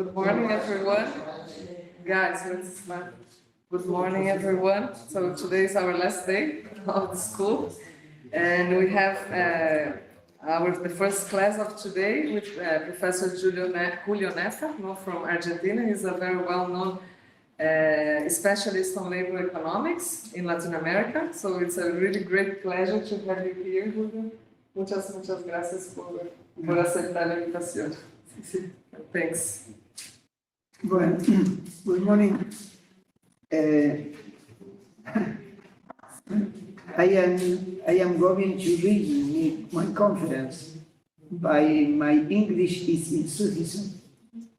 good morning, everyone. Guys, let's start. Good morning, everyone. So today is our last day of the school, and we have the first class of today with Professor Julio Nessa, from Argentina. He's a very well-known specialist on labor economics in Latin America. So it's a really great pleasure to have you here, Julio. Muchas gracias por aceptar la invitación. Thanks. Well, good morning. I am going to read my conference by my English is insufficient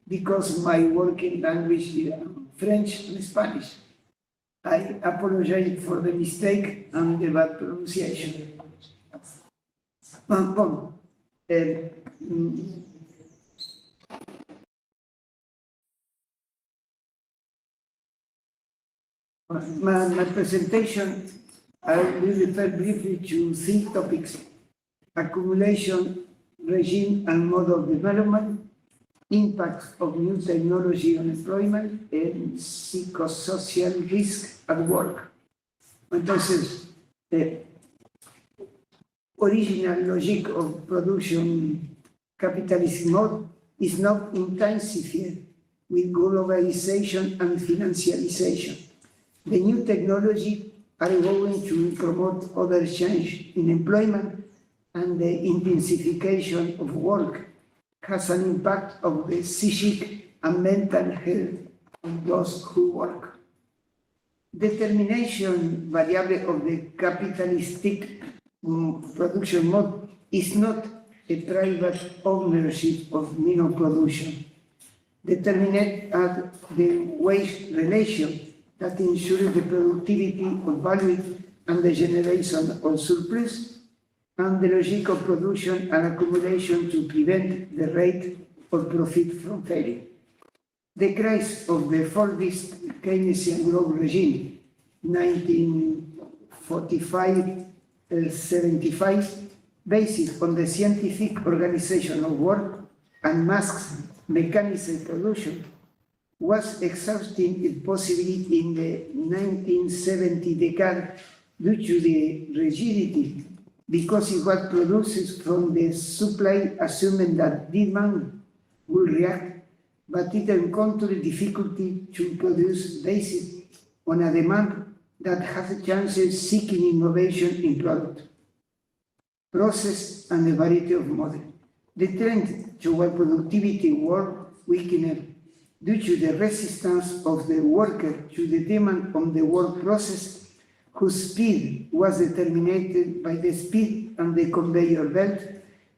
because my working language is French and Spanish. I apologize for the mistake and the bad pronunciation. My presentation, I will refer briefly to 3 topics: accumulation, regime and mode of development, impacts of new technology on employment, and psychosocial risk at work. Entonces, original logic of production capitalist mode is not intensified with globalization and financialization. The new technology are going to promote other change in employment, and the intensification of work has an impact of the psychic and mental health of those who work. Determination variable of the capitalistic production mode is not a private ownership of minor production. Determined at the wage relation that ensures the productivity of value and the generation of surplus, and the logic of production and accumulation to prevent the rate of profit from failure. The crisis of the Fordist Keynesian growth regime, 1945-75, based on the scientific organization of work and masks mechanical production, was exhausting its possibility in the 1970 decade due to the rigidity, because it was produced from the supply, assuming that demand will react, but it encountered difficulty to produce based on a demand that has chances seeking innovation in product, process, and a variety of models. The trend toward productivity work weakened due to the resistance of the worker to the demand on the work process, whose speed was determined by the speed and the conveyor belt,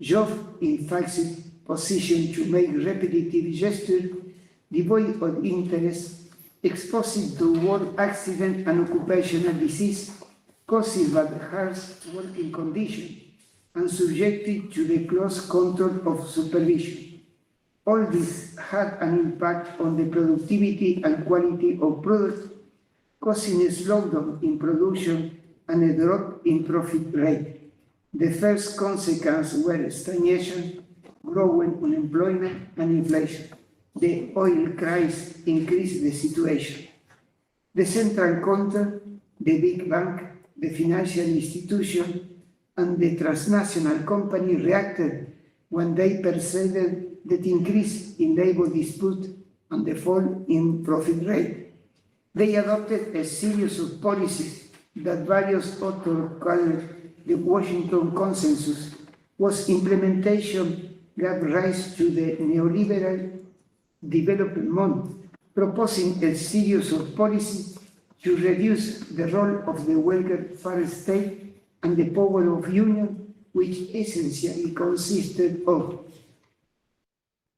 job in fixed position to make repetitive gestures, devoid of interest, exposed to work accident and occupational disease, caused by harsh working conditions, and subjected to the close control of supervision. All this had an impact on the productivity and quality of products, causing a slowdown in production and a drop in profit rate. The first consequences were stagnation, growing unemployment, and inflation. The oil crisis increased the situation. The central counter, the big bank, the financial institution, and the transnational company reacted when they perceived the increase in labor dispute and the fall in profit rate. They adopted a series of policies that various authors call the Washington Consensus, whose implementation gave rise to the neoliberal development mode, proposing a series of policies to reduce the role of the welfare state and the power of union, which essentially consisted of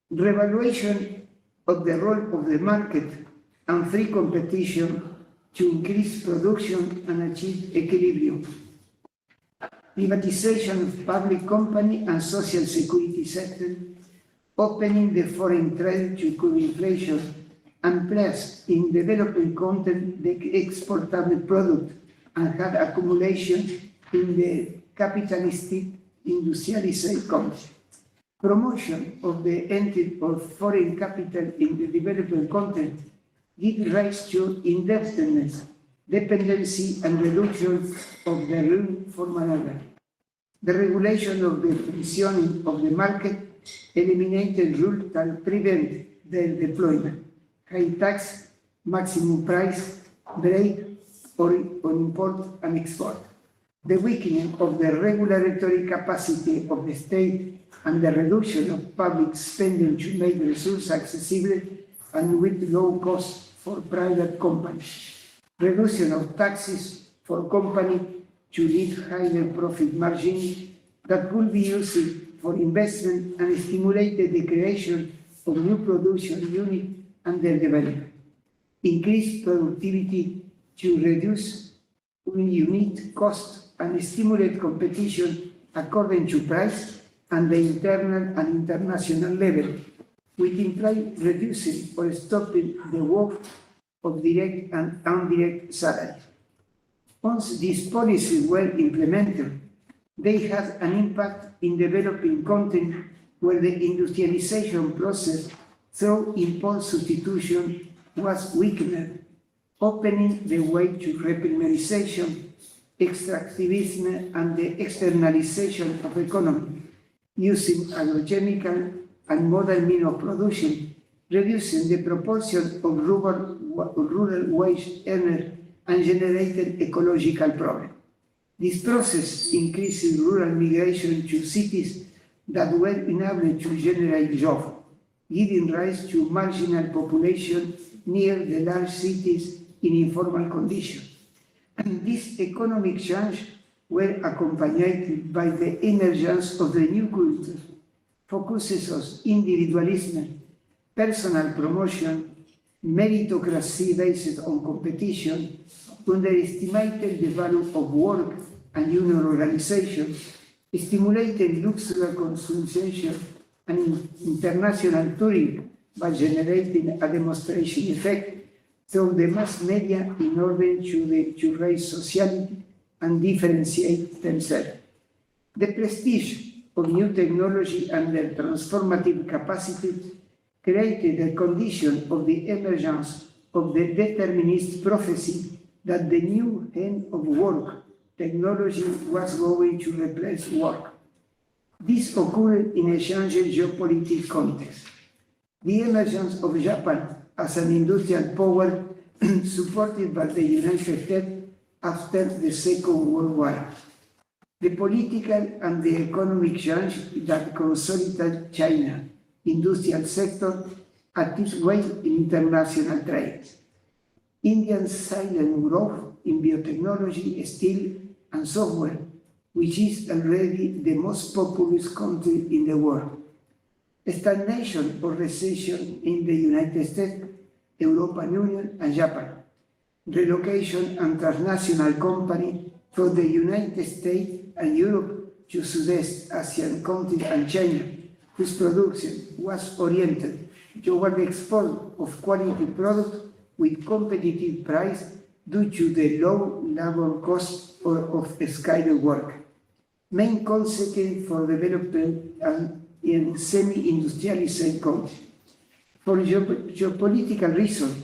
revaluation of the role of the market and free competition to increase production and achieve equilibrium, privatization of public company and social security sector, opening the foreign trade to curb inflation, and place in developing content the exportable product, and had accumulation in the capitalistic industrialized country. Promotion of the entry of foreign capital in the development context give rise to indebtedness, dependency, and reduction of the room for maneuver. The regulation of the functioning of the market eliminated rules that prevent their deployment. High tax, maximum price, break, or on import and export. The weakening of the regulatory capacity of the state and the reduction of public spending to make resources accessible and with low cost for private companies. Reduction of taxes for companies to lead higher profit margin that will be used for investment and stimulated the creation of new production units and their development. Increase productivity to reduce unit cost and stimulate competition according to price and the internal and international level, which imply reducing or stopping the work of direct and indirect salaries. Once these policies were implemented, they had an impact in developing countries where the industrialization process through import substitution was weakened, opening the way to reprimandization, extractivism, and the externalization of economy, using agrochemical and modern means of production, reducing the proportion of rural wage earners and generated ecological problems. This process increased rural migration to cities that were unable to generate jobs, giving rise to marginal population near the large cities in informal conditions. And this economic change were accompanied by the emergence of the new culture, focuses on individualism, personal promotion, meritocracy based on competition, underestimated the value of work and union organization, stimulated luxury consumption and international tourism by generating a demonstration effect through the mass media in order to raise sociality and differentiate themselves. The prestige of new technology and their transformative capacity created a condition of the emergence of the determinist prophecy that the new end of work technology was going to replace work. This occurred in a changing geopolitical context. The emergence of Japan as an industrial power supported by the United States after the Second World War. The political and the economic change that consolidated China industrial sector at its weight in international trade. India's silent growth in biotechnology, steel, and software, which is already the most populous country in the world. Stagnation or recession in the United States, European Union, and Japan. Relocation and transnational company from the United States and Europe to Southeast Asian countries and China, whose production was oriented toward the export of quality products with competitive price due to the low labor cost of skilled work. Main consequence for development in semi-industrialized countries. For geopolitical reasons,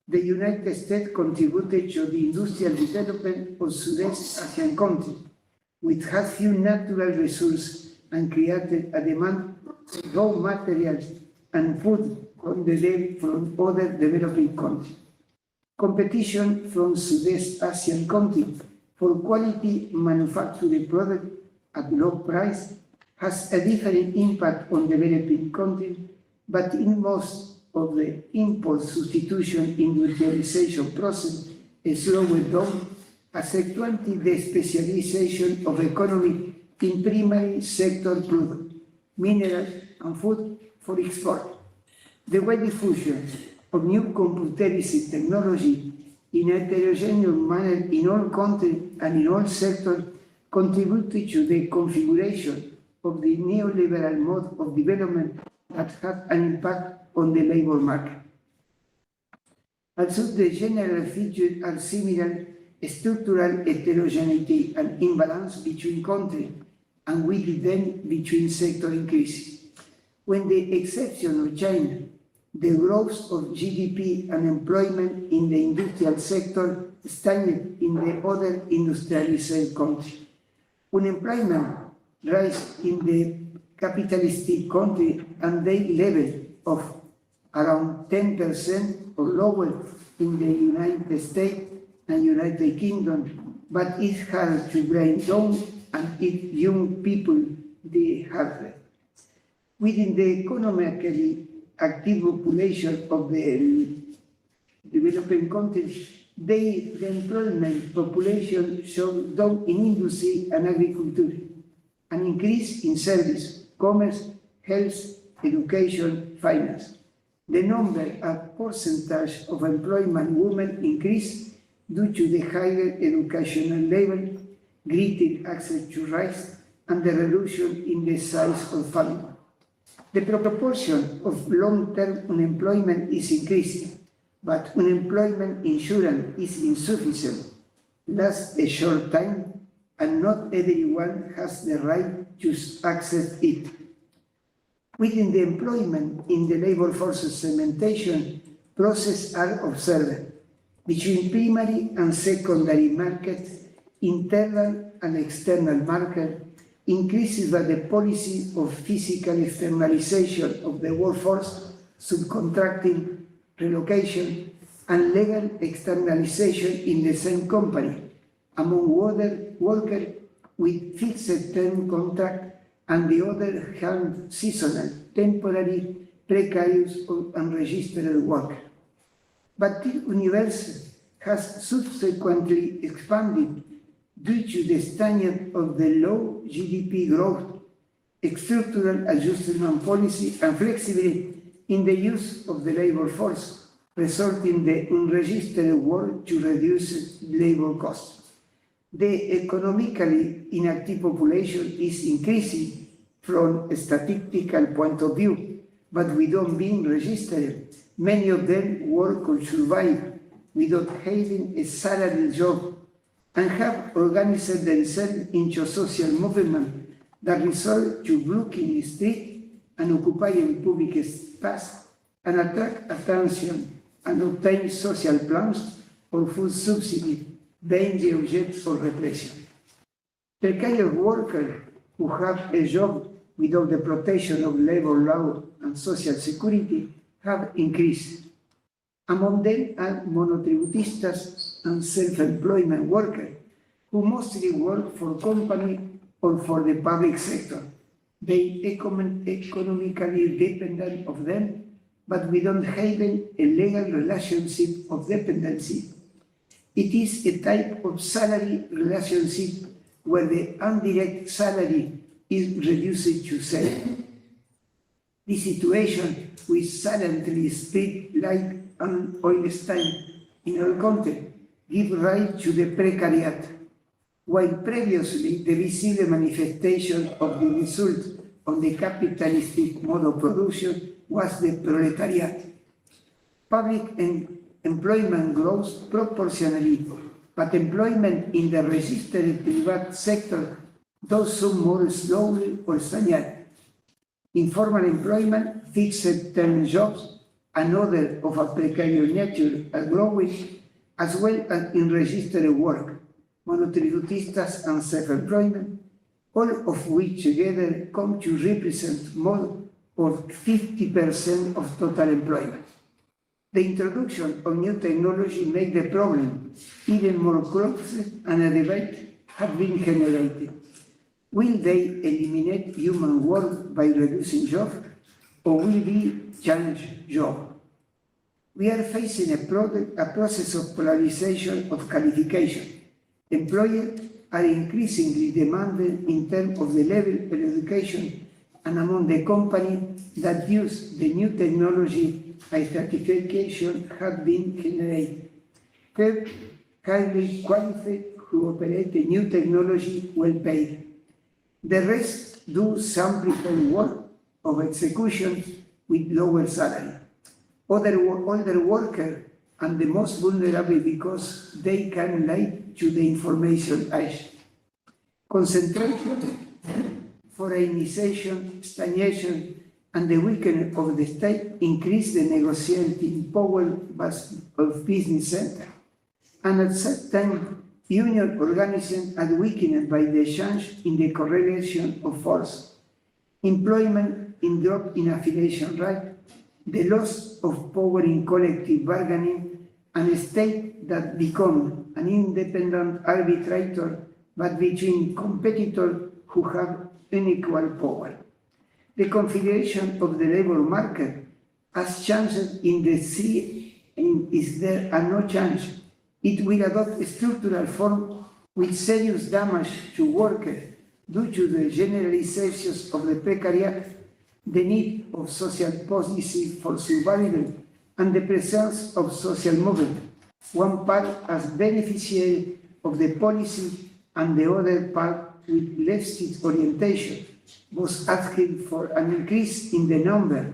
the United States contributed to the industrial development of Southeast Asian countries, which had few natural resources and created a demand for raw materials and food from other developing countries. Competition from Southeast Asian countries for quality manufactured products at low price has a different impact on developing countries, but in most of the import substitution industrialization process is slowed down, accentuating the specialization of economy in primary sector products, minerals, and food for export. The wide diffusion of new computerized technology in a heterogeneous manner in all countries and in all sectors contributed to the configuration of the neoliberal mode of development that had an impact on the labor market. Also, the general features are similar: structural heterogeneity and imbalance between countries, and with them between sector increases. With the exception of China, the growth of GDP and employment in the industrial sector stagnant in the other industrialized countries. Unemployment rise in the capitalistic country and the level of around 10% or lower in the United States and United Kingdom, but it's hard to bring down and it young people the harder. Within the economically active population of the developing countries, the employment population showed down in industry and agriculture, an increase in service, commerce, health, education, finance. The number and percentage of employment women increased due to the higher educational level, greater access to rights, and the reduction in the size of family. The proportion of long-term unemployment is increasing, but unemployment insurance is insufficient, lasts a short time, and not everyone has the right to access it. Within the employment in the labor force segmentation, processes are observed between primary and secondary markets, internal and external market, increases by the policy of physical externalization of the workforce, subcontracting, relocation, and legal externalization in the same company, among other workers with fixed-term contract and the other hand seasonal, temporary, precarious, or unregistered worker. But the universe has subsequently expanded due to the standard of the low GDP growth, structural adjustment policy, and flexibility in the use of the labor force, resulting in the unregistered work to reduce labor costs. The economically inactive population is increasing from a statistical point of view, but without being registered. Many of them work or survive without having a salary job and have organized themselves into a social movement that resort to blocking the street and occupying public space and attract attention and obtain social plans or food subsidy, being the object for repression. Precarious workers who have a job without the protection of labor law and social security have increased. Among them are monotributistas and self-employment workers who mostly work for company or for the public sector. They economically dependent of them, but we don't have a legal relationship of dependency. It is a type of salary relationship where the indirect salary is reduced to zero. The situation which silently spread like an oil stain in our country give rise to the precariat, while previously the visible manifestation of the result of the capitalistic mode of production was the proletariat. Public employment grows proportionally, but employment in the registered private sector does so more slowly or stagnant. Informal employment, fixed-term jobs, and other of a precarious nature are growing, as well as in registered work, monotributistas and self-employment, all of which together come to represent more or 50% of total employment. The introduction of new technology makes the problem even more complex, and a debate has been generated. Will they eliminate human work by reducing jobs, or will they change jobs? We are facing a process of polarization of qualification. Employers are increasingly demanding in terms of the level of education, and among the companies that use the new technology, a stratification has been generated. Third, highly qualified who operate the new technology well paid. The rest do simplified work of execution with lower salary. Older workers are the most vulnerable because they can relate to the information age. Concentration, foreignization, stagnation, and the weakening of the state increased the negotiating power of business center. And at the same time, union organizing are weakened by the change in the correlation of force, employment in drop in affiliation right, the loss of power in collective bargaining, and a state that become an independent arbitrator but between competitors who have unequal power. The configuration of the labor market has changed in the sea, and is there are no change. It will adopt a structural form with serious damage to workers due to the generalization of the precariat, the need of social policy for survival, and the presence of social movement, one part as beneficiary of the policy and the other part with leftist orientation, was asking for an increase in the number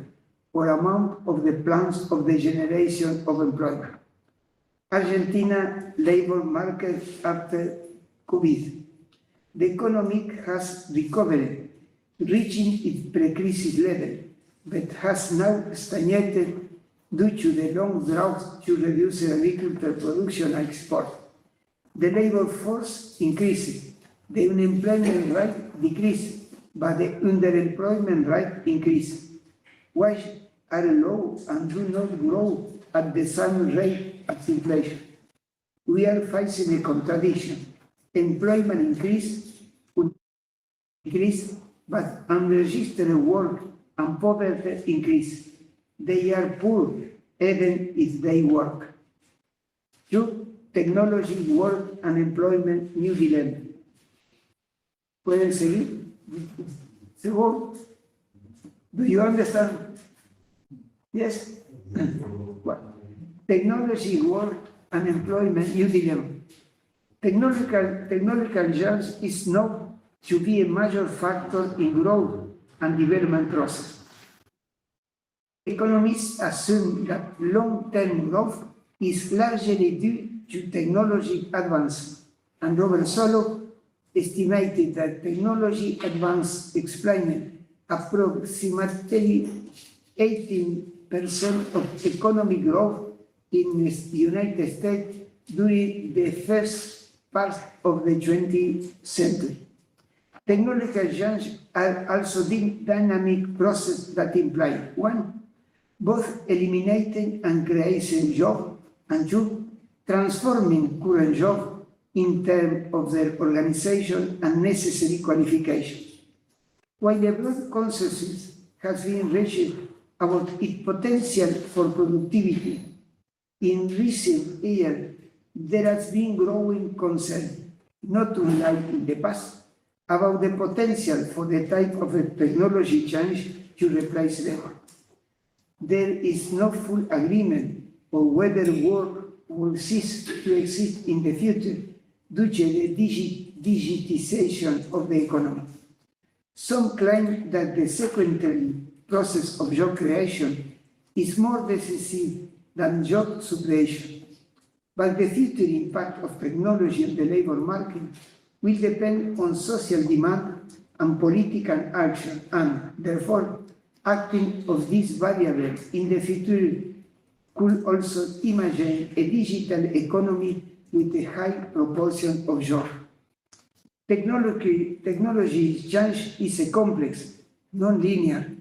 or amount of the plans of the generation of employment. Argentina labor market after COVID. The economy has recovered, reaching its pre-crisis level, but has now stagnated due to the long drought to reduce agricultural production and export. The labor force increases, the unemployment rate decreases, but the underemployment rate increases. Wages are low and do not grow at the same rate as inflation. We are facing a contradiction. Employment increase, but unregistered work and poverty increase. They are poor even if they work. 2. Technology, work, and employment, new dilemma. ¿Pueden seguir? Segundo, do you understand? Yes? Well, technology, work, and employment, new dilemma. Technological change is known to be a major factor in growth and development process. Economists assume that long-term growth is largely due to technology advance, and Robert Solow estimated that technology advance explained approximately 18% of economic growth in the United States during the first part of the 20th century. Technological change are also dynamic processes that imply, 1, both eliminating and creating jobs, and 2, transforming current jobs in terms of their organization and necessary qualifications. While the broad consensus has been reached about its potential for productivity, in recent years there has been growing concern, not unlike in the past, about the potential for the type of a technology change to replace labor. There is no full agreement on whether work will cease to exist in the future due to the digitization of the economy. Some claim that the secondary process of job creation is more decisive than job suppression, but the future impact of technology on the labor market will depend on social demand and political action, and therefore acting of these variables in the future could also imagine a digital economy with a high proportion of jobs. Technology change is a complex, non-linear,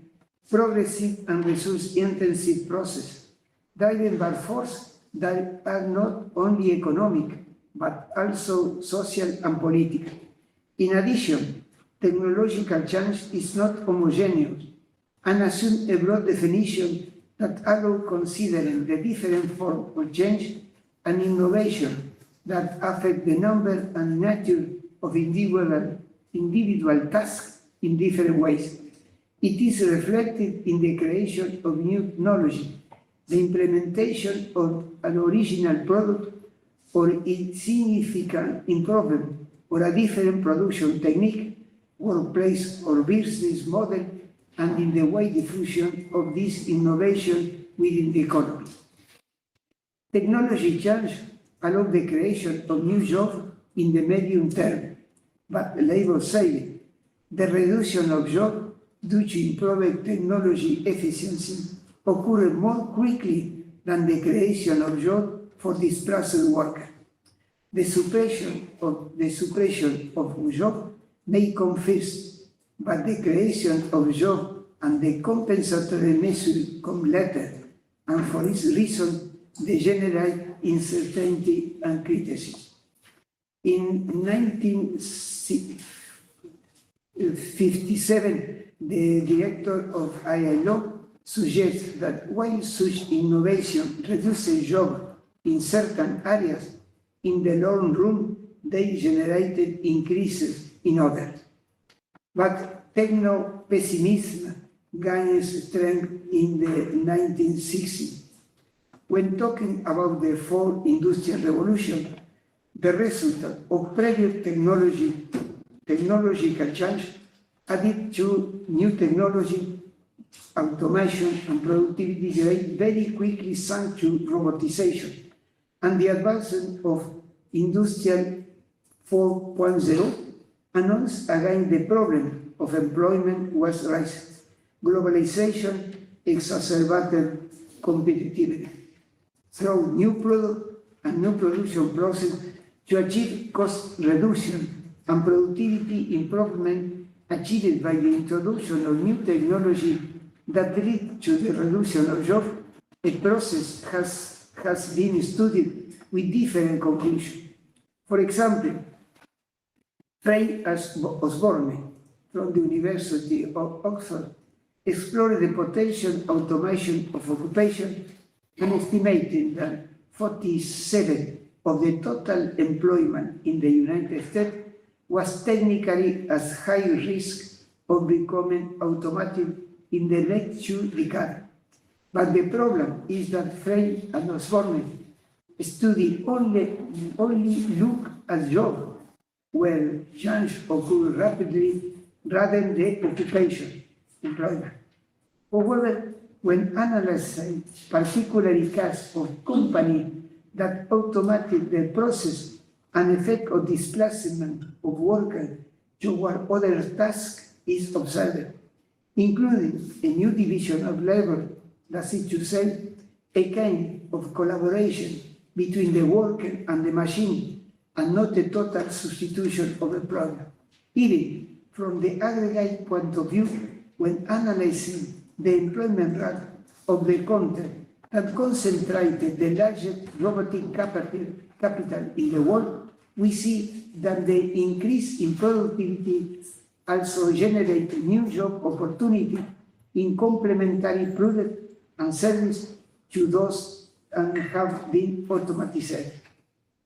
progressive and resource-intensive process, driven by forces that are not only economic, but also social and political. In addition, technological change is not homogeneous and assumes a broad definition that allows considering the different forms of change and innovation that affect the number and nature of individual tasks in different ways. It is reflected in the creation of new technology, the implementation of an original product, or its significant improvement, or a different production technique, workplace or business model, and in the wide diffusion of this innovation within the economy. Technology change allows the creation of new jobs in the medium term, but labor saving, the reduction of jobs due to improved technology efficiency occur more quickly than the creation of jobs for displaced workers. The suppression of jobs may come first, but the creation of jobs and the compensatory measures come later, and for this reason, they generate uncertainty and criticism. In 1957, the director of ILO suggests that while such innovation reduces jobs in certain areas, in the long run, they generated increases in others. But techno-pessimism gains strength in the 1960s. When talking about the fourth industrial revolution, the result of previous technological change added to new technology, automation, and productivity rate very quickly sank to robotization, and the advancement of Industrial 4.0 announced again the problem of employment was rising. Globalization exacerbated competitiveness. Through new product and new production process to achieve cost reduction and productivity improvement achieved by the introduction of new technology that lead to the reduction of jobs, a process has been studied with different conclusions. For example, Frank Osborne from the University of Oxford explored the potential automation of occupation and estimated that 47% of the total employment in the United States was technically at high risk of becoming automatic in the next 2 decades. But the problem is that Frey and Osborne study only look at jobs where change occurs rapidly rather than the occupation, employment. However, when analyzing particularly cases of companies that automated the process and effect of displacement of workers toward other tasks is observed, including a new division of labor, that is to say, a kind of collaboration between the worker and the machine, and not a total substitution of employment. Even from the aggregate point of view, when analyzing the employment rate of the country that concentrated the largest robotic capital in the world, we see that the increase in productivity also generates new job opportunities in complementary products and services to those that have been automatized.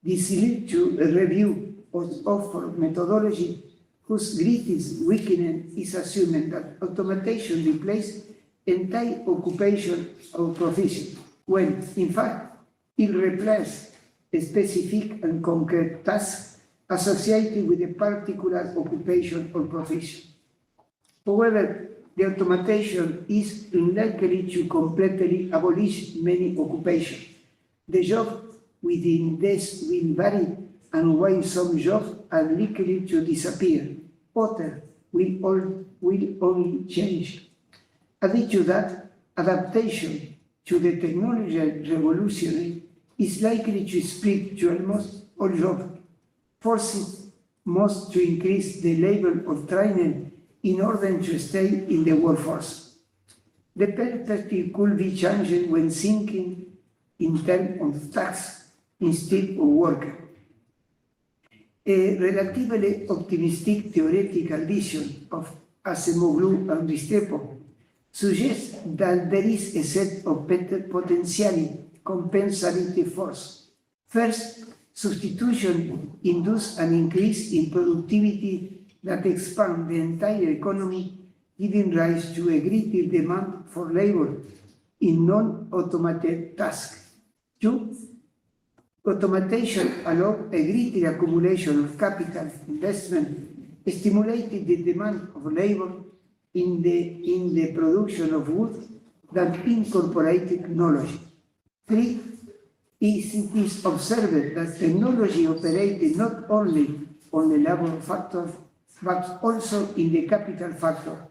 This leads to a review of methodology whose greatest weakness is assuming that automation replaces entire occupation or profession, when in fact it replaces a specific and concrete task associated with a particular occupation or profession. However, the automation is unlikely to completely abolish many occupations. The jobs within this will vary, and while some jobs are likely to disappear, others will only change. Added to that, adaptation to the technology revolution is likely to spread to almost all jobs, forcing most to increase the level of training in order to stay in the workforce. The perspective could be changed when thinking in terms of tasks instead of worker. A relatively optimistic theoretical vision of Acemoglu and Restrepo suggests that there is a set of potentially compensating forces. First, substitution induces an increase in productivity that expands the entire economy, giving rise to a greater demand for labor in non-automated tasks. Two, automation allows a greater accumulation of capital investment, stimulating the demand of labor in the production of goods that incorporate technology. Three, it is observed that technology operates not only on the labor factor, but also in the capital factor.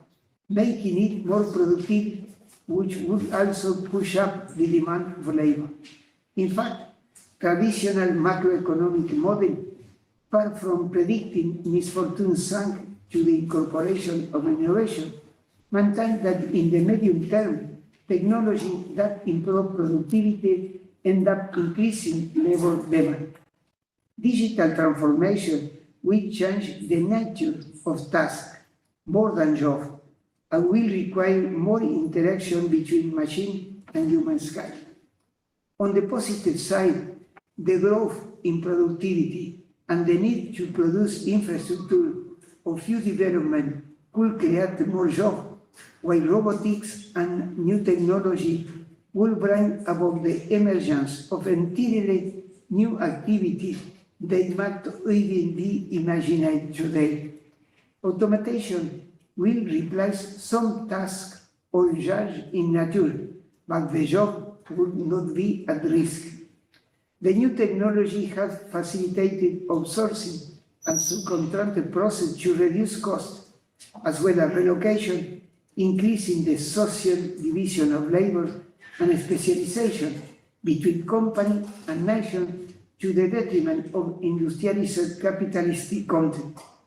making it more productive, which would also push up the demand for labor. In fact, traditional macroeconomic model, far from predicting misfortune sunk to the incorporation of innovation, maintain that in the medium term, technology that improve productivity end up increasing labor demand. Digital transformation will change the nature of tasks more than job and will require more interaction between machine and human scale. On the positive side, the growth in productivity and the need to produce infrastructure of few development could create more jobs, while robotics and new technology will bring about the emergence of entirely new activities that might even be imagined today. Automation will replace some tasks or judge in nature, but the job would not be at risk. The new technology has facilitated outsourcing and subcontracted process to reduce costs, as well as relocation, increasing the social division of labor and specialization between company and nation to the detriment of industrialized capitalistic countries,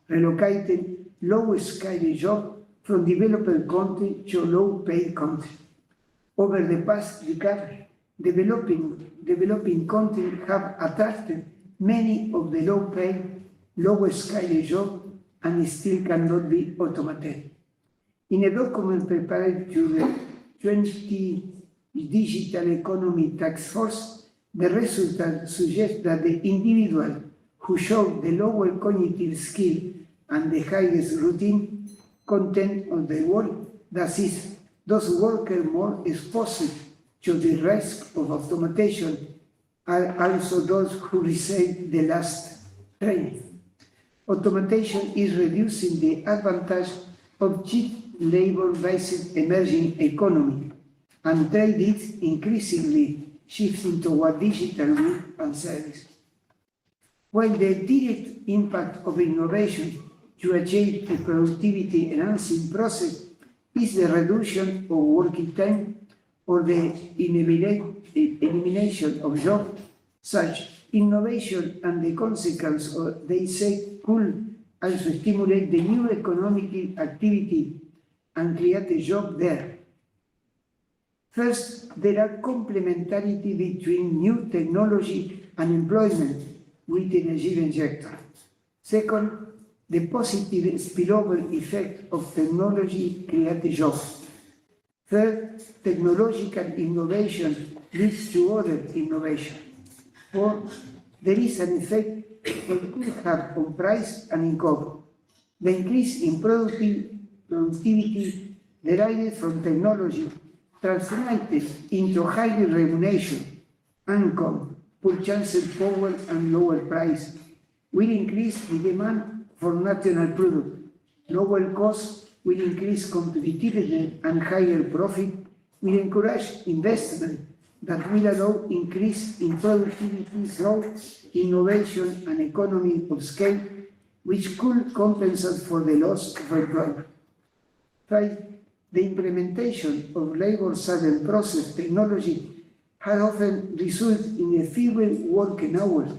relocating low-scale jobs from developed countries to low-paid countries. Over the past decade, developing countries have attracted many of the low-paid, low-scale jobs and still cannot be automated. In a document prepared to the 20 Digital Economy Task Force, the results suggest that the individual who show the lower cognitive skill and the highest routine content of the work, that is, those workers more exposed to the risk of automation are also those who receive the last training. Automation is reducing the advantage of cheap labor-based emerging economy, and trade is increasingly shifting toward digital goods and services. While the direct impact of innovation to achieve a productivity-enhancing process is the reduction of working time or the elimination of jobs, such innovation and the consequence of, they say, could also stimulate the new economic activity and create a job there. First, there are complementarity between new technology and employment within a given sector. Second, the positive spillover effect of technology creates jobs. Third, technological innovation leads to other innovation. Fourth, there is an effect that could have on price and income. The increase in productivity derived from technology translated into higher remuneration, income, purchasing power, and lower price will increase the demand for national product. Lower costs will increase competitiveness, and higher profit will encourage investment that will allow increase in productivity through innovation and economy of scale, which could compensate for the loss of employment. Five, the implementation of labor-saving process technology has often resulted in a fewer working hours,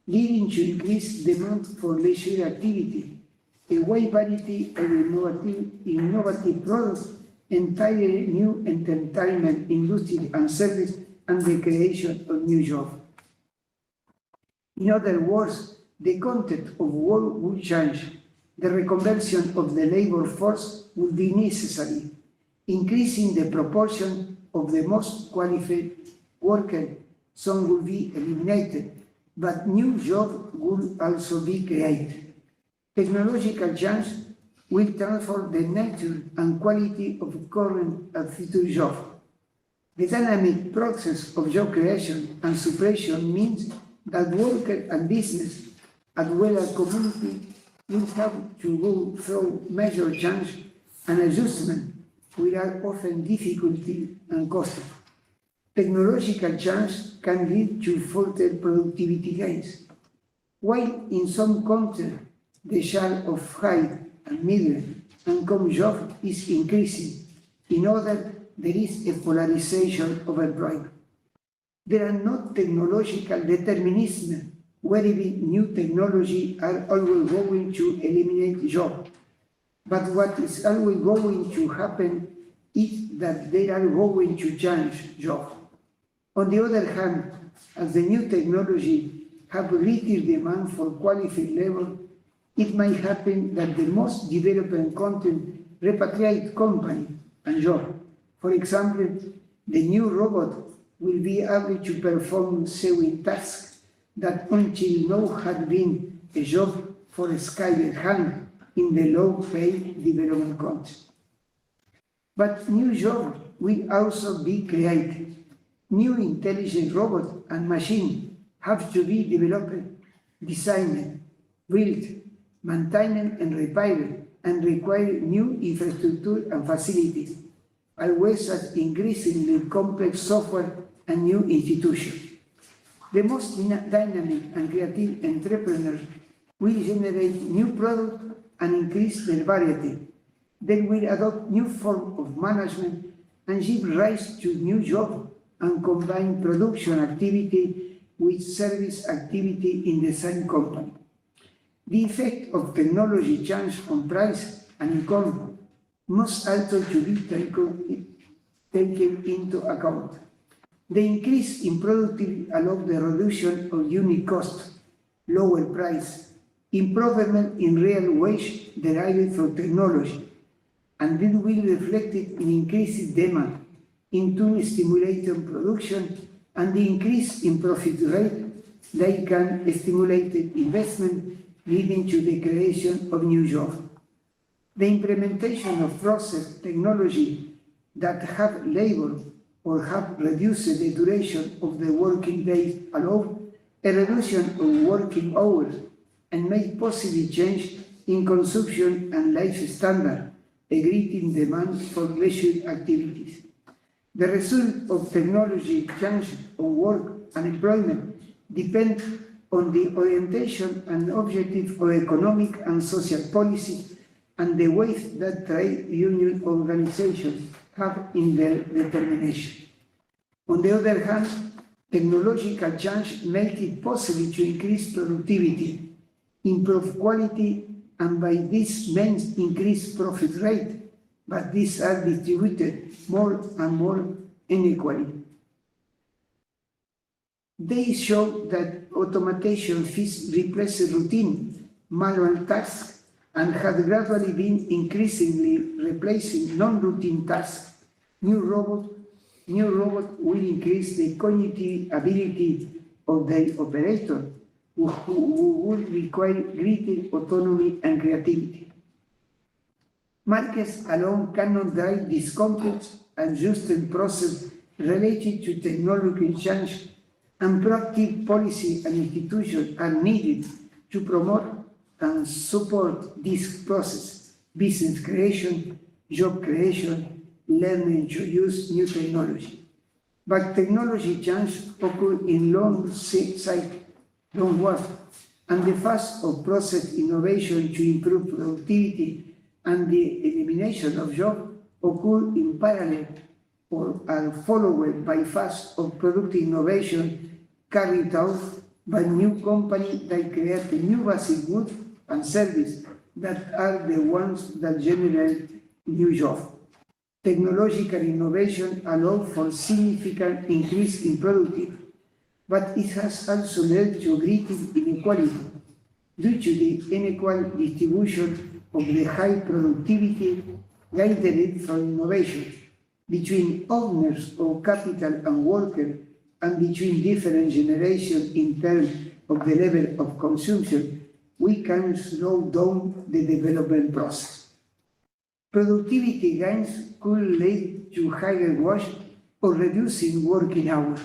leading to increased demand for leisure activity, a wide variety of innovative products, entirely new entertainment industry and service, and the creation of new jobs. In other words, the content of work will change. The reconversion of the labor force will be necessary, increasing the proportion of the most qualified workers. Some will be eliminated, but new jobs will also be created. Technological change will transform the nature and quality of current and future jobs. The dynamic process of job creation and suppression means that workers and business, as well as community, will have to go through major change and adjustment, which are often difficult and costly. Technological change can lead to further productivity gains. While in some countries the share of high and middle income job is increasing. In other, there is a polarization of employment. There are no technological determinism, wherein new technology are always going to eliminate jobs. But what is always going to happen is that they are going to change jobs. On the other hand, as the new technology have greater demand for qualified labor, it might happen that the most developed content repatriate company and job. For example, the new robot will be able to perform sewing tasks that until now had been a job for a skilled hand in the low-paid development countries. But new jobs will also be created. New intelligent robots and machines have to be developed, designed, built, maintained, and repaired, and require new infrastructure and facilities, as well as increasingly complex software and new institutions. The most dynamic and creative entrepreneurs will generate new products and increase their variety. They will adopt new forms of management and give rise to new jobs and combine production activity with service activity in the same company. The effect of technology change on price and income must also to be taken into account. The increase in productivity allows the reduction of unit cost, lower price, improvement in real wage derived from technology, and this will reflect in increased demand, into stimulating production, and the increase in profit rate. They can stimulate investment, leading to the creation of new jobs. The implementation of process technology that have labor or have reduced the duration of the working day allow a reduction of working hours and make possible change in consumption and life standard, a greater demand for leisure activities. The result of technology change on work and employment depend on the orientation and objective of economic and social policy and the weight that trade union organizations have in their determination. On the other hand, technological change makes it possible to increase productivity, improve quality, and by this means increase profit rate, but these are distributed more and more unequally. They show that automation fees replace routine, manual tasks, and have gradually been increasingly replacing non-routine tasks. New robot will increase the cognitive ability of the operator, who will require greater autonomy and creativity. Markets alone cannot drive this complex and just process related to technology change, and proactive policy and institutions are needed to promote and support this process: business creation, job creation, learning to use new technology. But technology change occurs in long cycle, long work, and the fast of process innovation to improve productivity and the elimination of jobs occur in parallel or are followed by fast of productive innovation carried out by new companies that create new basic goods and services that are the ones that generate new jobs. Technological innovation allows for significant increase in productivity, but it has also led to greater inequality due to the unequal distribution of the high productivity gathered from innovation between owners of capital and workers, and between different generations in terms of the level of consumption. We can slow down the development process. Productivity gains could lead to higher wage or reducing working hours,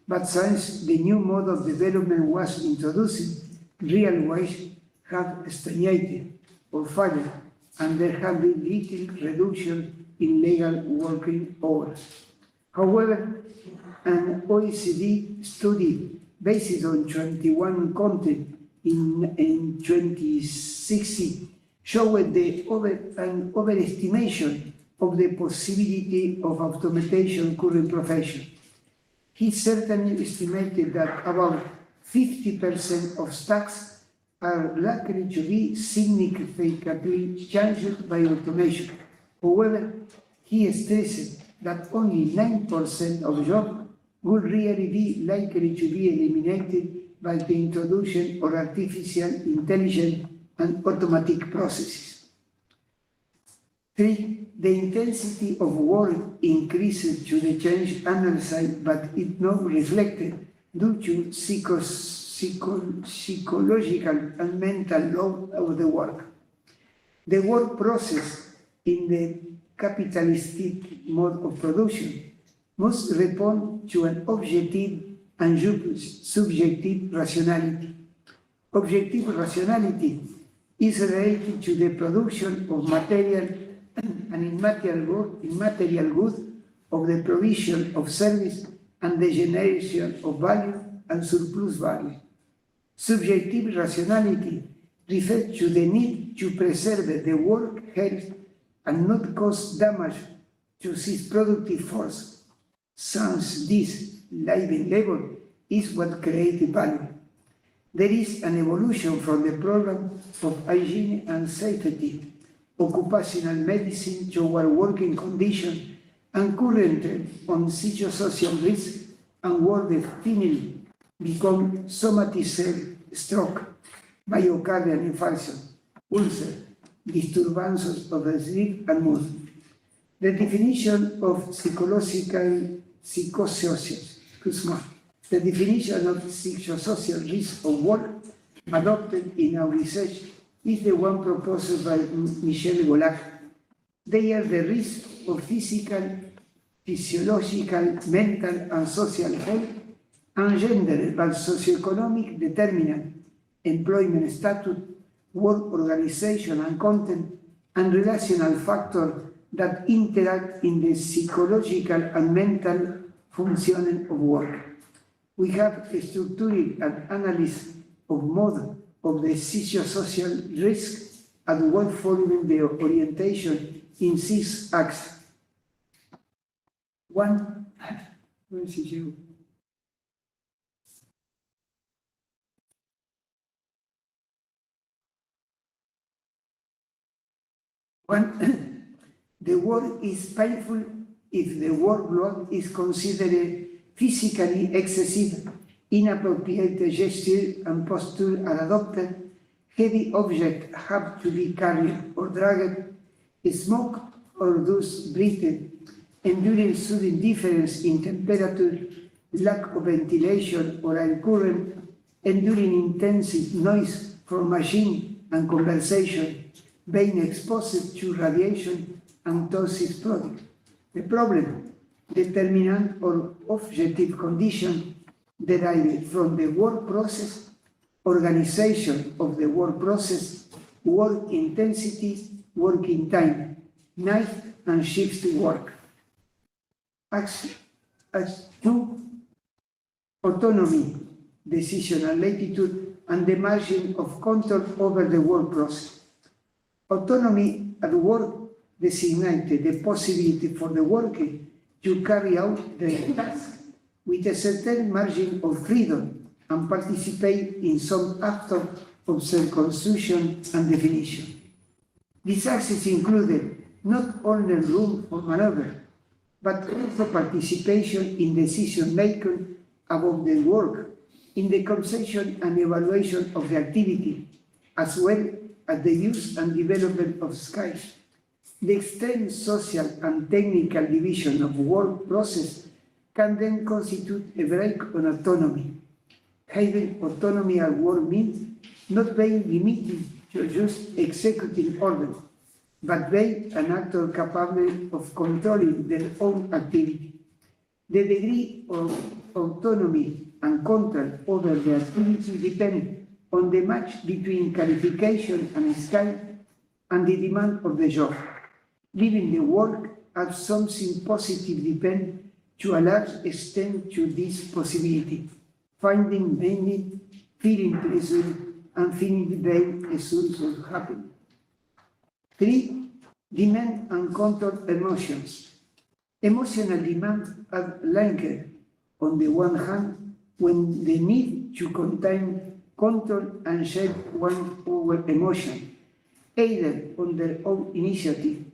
but since the new mode of development was introduced, real wage have stagnated or fallen, and there have been little reduction in legal working hours. However, an OECD study based on 21 countries in 2016 showed an overestimation of the possibility of automation current profession. He certainly estimated that about 50% of stacks are likely to be significantly changed by automation. However, he stressed that only 9% of jobs would really be likely to be eliminated by the introduction of artificial intelligence and automatic processes. 3. The intensity of work increases to the change analyzed, but it not reflected due to psychological and mental load of the work. The work process in the capitalistic mode of production must respond to an objective and subjective rationality. Objective rationality is related to the production of material and immaterial goods, of the provision of service and the generation of value and surplus value. Subjective rationality refers to the need to preserve the work health and not cause damage to its productive force. Since this living level is what creates value. There is an evolution from the program of hygiene and safety, occupational medicine toward working conditions, and currently on psychosocial risk and work finally become somatized stroke, myocardial infarction, ulcer, disturbances of the sleep and mood. The definition of psychosocial risk of work adopted in our research is the one proposed by Michel Golac. They are the risks of physical, physiological, mental, and social health engendered by socioeconomic determinant, employment status, work organization and content, and relational factors that interact in the psychological and mental functioning of work. We have structured an analysis of mode of the psychosocial risk and work following the orientation in 6 axes. 1. The work is painful if the workload is considered physically excessive, inappropriate gesture and posture are adopted, heavy objects have to be carried or dragged, smoke or dust breathed, enduring sudden difference in temperature, lack of ventilation or air current, enduring intensive noise from machine and conversation, being exposed to radiation and toxic products. The problem, determinant or objective condition derived from the work process, organization of the work process, work intensity, working time, night and shift work. As 2, autonomy, decisional latitude, and the margin of control over the work process. Autonomy at work designated the possibility for the worker to carry out the task with a certain margin of freedom and participate in some act of self-construction and definition. These acts included not only room for maneuver, but also participation in decision-making about the work, in the conception and evaluation of the activity, as well as the use and development of skills. The extreme social and technical division of work process can then constitute a break on autonomy. Having autonomy at work means not being limited to just executing orders, but being an actor capable of controlling their own activity. The degree of autonomy and control over the activity depends on the match between qualification and skill and the demand of the job. Leaving the work as something positive depends to a large extent to this possibility, finding meaning, feeling pleasure, and feeling vain a source of happiness. 3. Demand and control emotions. Emotional demand are linked, on the one hand, when the need to contain, control, and shape one's own emotion, either on their own initiative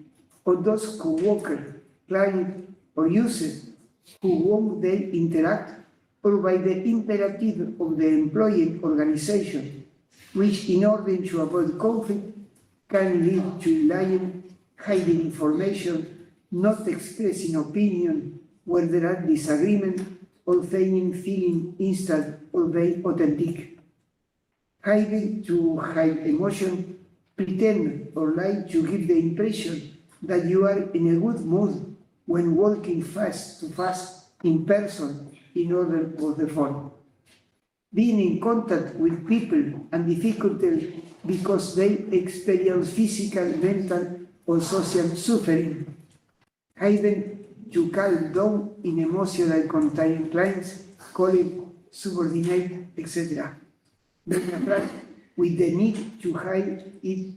or those co-workers, clients, or users who won't they interact, or by the imperative of the employee organization, which in order to avoid conflict can lead to lying, hiding information, not expressing opinion where there are disagreements, or feeling instant or very authentic. Hiding to hide emotion, pretend or lie to give the impression that you are in a good mood when walking fast in person in order for the phone. Being in contact with people and difficulties because they experience physical, mental, or social suffering. Hiding to calm down in emotional contained clients, colleagues, subordinate, etc. Being attracted with the need to hide it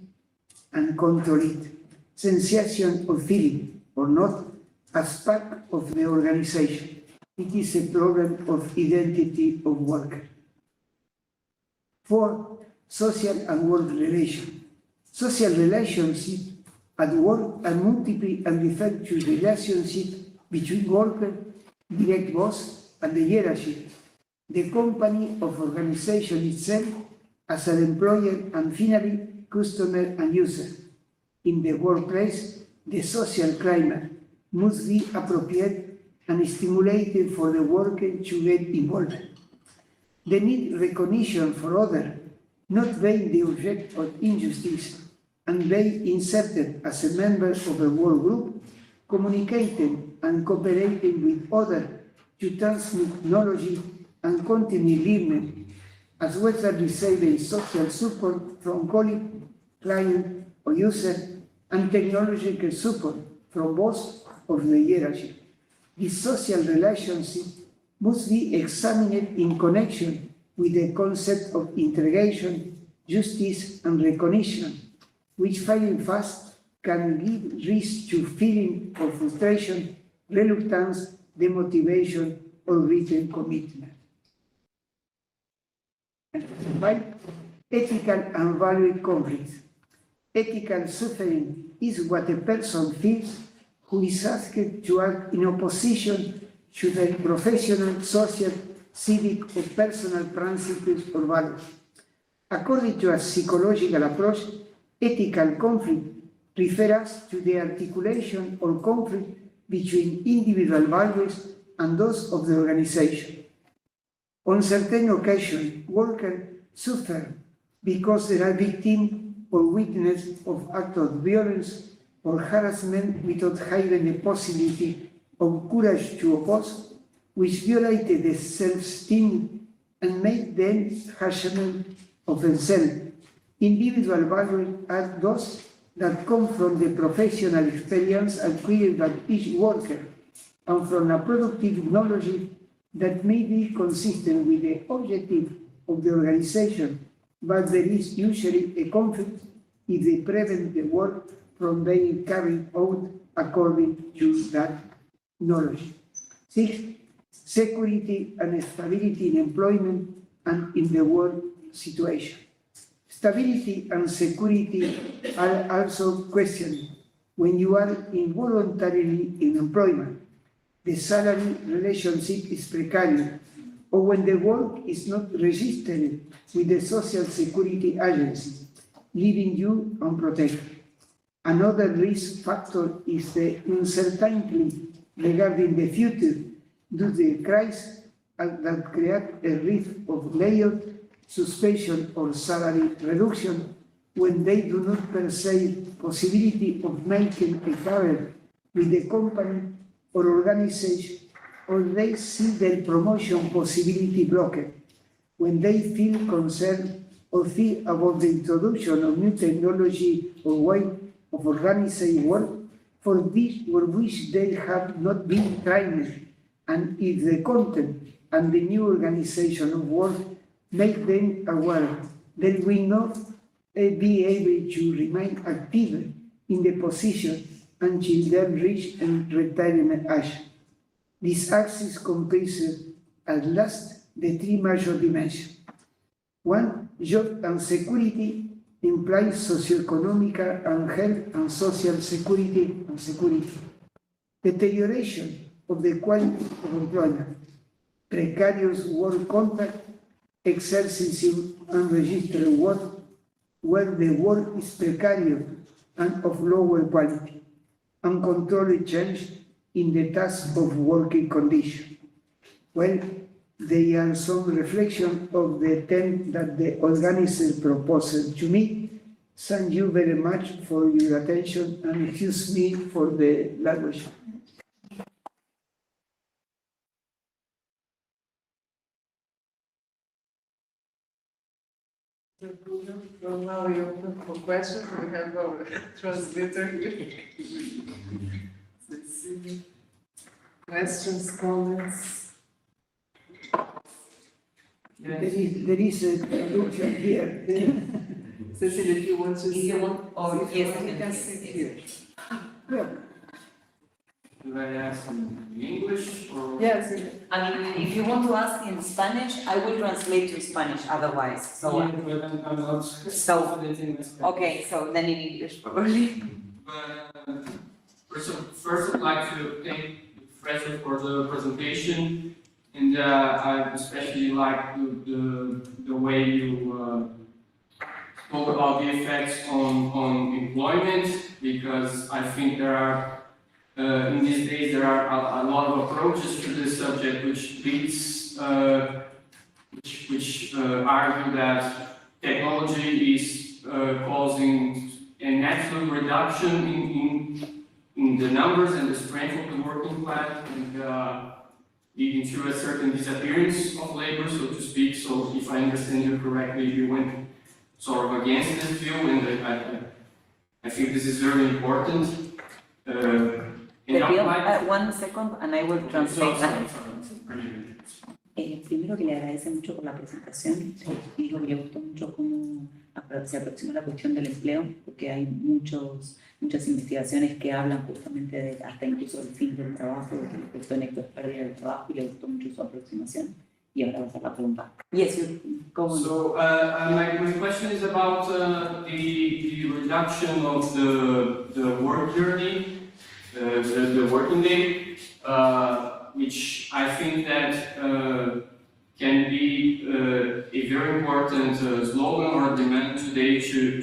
and control it. Sensation or feeling, or not, as part of the organization. It is a problem of identity of work. 4. Social and work relations. Social relationships at work are multiple and effective relationships between worker, direct boss, and the hierarchy, the company of organization itself as an employer, and finally, customer and user. In the workplace, the social climate must be appropriate and stimulating for the worker to get involved. They need recognition for others, not being the object of injustice, and being inserted as a member of a work group, communicating and cooperating with others to transmit knowledge and continue learning, as well as receiving social support from colleagues, clients, or users, and technological support from both of the hierarchy. This social relationship must be examined in connection with the concept of integration, justice, and recognition, which failing fast can give rise to feeling of frustration, reluctance, demotivation, or written commitment. 5. Ethical and value conflicts. Ethical suffering is what a person feels who is asked to act in opposition to their professional, social, civic, or personal principles or values. According to a psychological approach, ethical conflict refers to the articulation or conflict between individual values and those of the organization. On certain occasions, workers suffer because they are victims or witnesses of acts of violence or harassment without having the possibility of courage to oppose, which violated the self-esteem and made them harassment of themselves. Individual values are those that come from the professional experience acquired by each worker and from a productive knowledge that may be consistent with the objective of the organization, but there is usually a conflict if they prevent the work from being carried out according to that knowledge. 6. Security and stability in employment and in the work situation. Stability and security are also questioned when you are involuntarily in employment. The salary relationship is precarious, or when the work is not registered with the Social Security Agency, leaving you unprotected. Another risk factor is the uncertainty regarding the future due to the crisis that create a risk of layoff, suspension, or salary reduction when they do not perceive possibility of making a career with the company or organization, or they see their promotion possibility blocked, when they feel concerned or fear about the introduction of new technology or way of organizing work for which they have not been trained, and if the content and the new organization of work make them aware, they will not be able to remain active in the position until they reach and retirement age. This axis comprises at last the three major dimensions. One, job and security implies socioeconomic and health and social security and security. Deterioration of the quality of employment, precarious work contact, excessive unregistered work, where the work is precarious and of lower quality, uncontrolled change in the task of working condition. Well, they are some reflection of the theme that the organizer proposed to me. Thank you very much for your attention and excuse me for the language. So now we open for questions. We have our translator here. Let's see. Questions, comments? There is a traduction here. Cecil, if you want to If you want, or if you yes, want, you can sit here. Well, Do I ask in English or? Yes. I mean, if you want to ask in Spanish, I will translate to Spanish otherwise, so. Yeah, but I'm not So- confident in my Spanish. Okay, so then in English probably. But first I'd like to thank the professor for the presentation, and I especially like the way you spoke about the effects on employment, because I think there are in these days there are a lot of approaches to this subject which leads which argue that technology is causing an absolute reduction in the numbers and the strength of the working class, and leading to a certain disappearance of labor, so to speak. So if I understand you correctly, you went sort of against this view, and I think this is very important. Te And pido, applied- one second and I will translate that. Sorry. Primero que le agradece mucho por la presentación, dijo que le gustó mucho cómo se aproxima la cuestión del empleo, porque hay muchas investigaciones que hablan justamente de hasta incluso del fin del trabajo, de que la cuestión esto es pérdida del trabajo, y le gustó mucho su aproximación. Y ahora va a hacer la pregunta. Yes, you go on. So my question is about the reduction of the work journey, the working day, which I think that can be a very important slogan or demand today to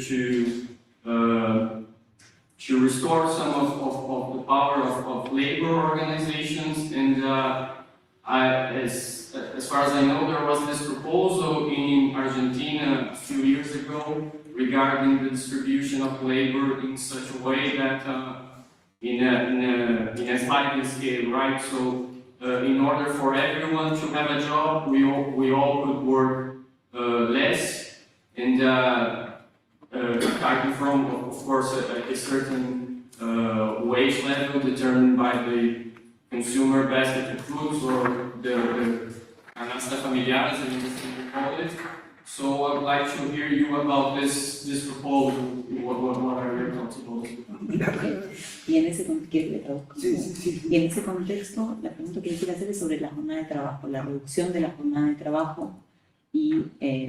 restore some of the power of labor organizations. And as far as I know, there was this proposal in Argentina a few years ago regarding the distribution of labor in such a way that in a sliding scale, right? So in order for everyone to have a job, we all could work less, and starting from, of course, a certain wage level determined by the consumer basket of foods, or the canasta familiar, as we call it. So I would like to hear you about this proposal. What are your thoughts about it? Y en ese contexto, sí, sí, sí. Y en ese contexto, la pregunta que quiero hacer es sobre la jornada de trabajo, la reducción de la jornada de trabajo y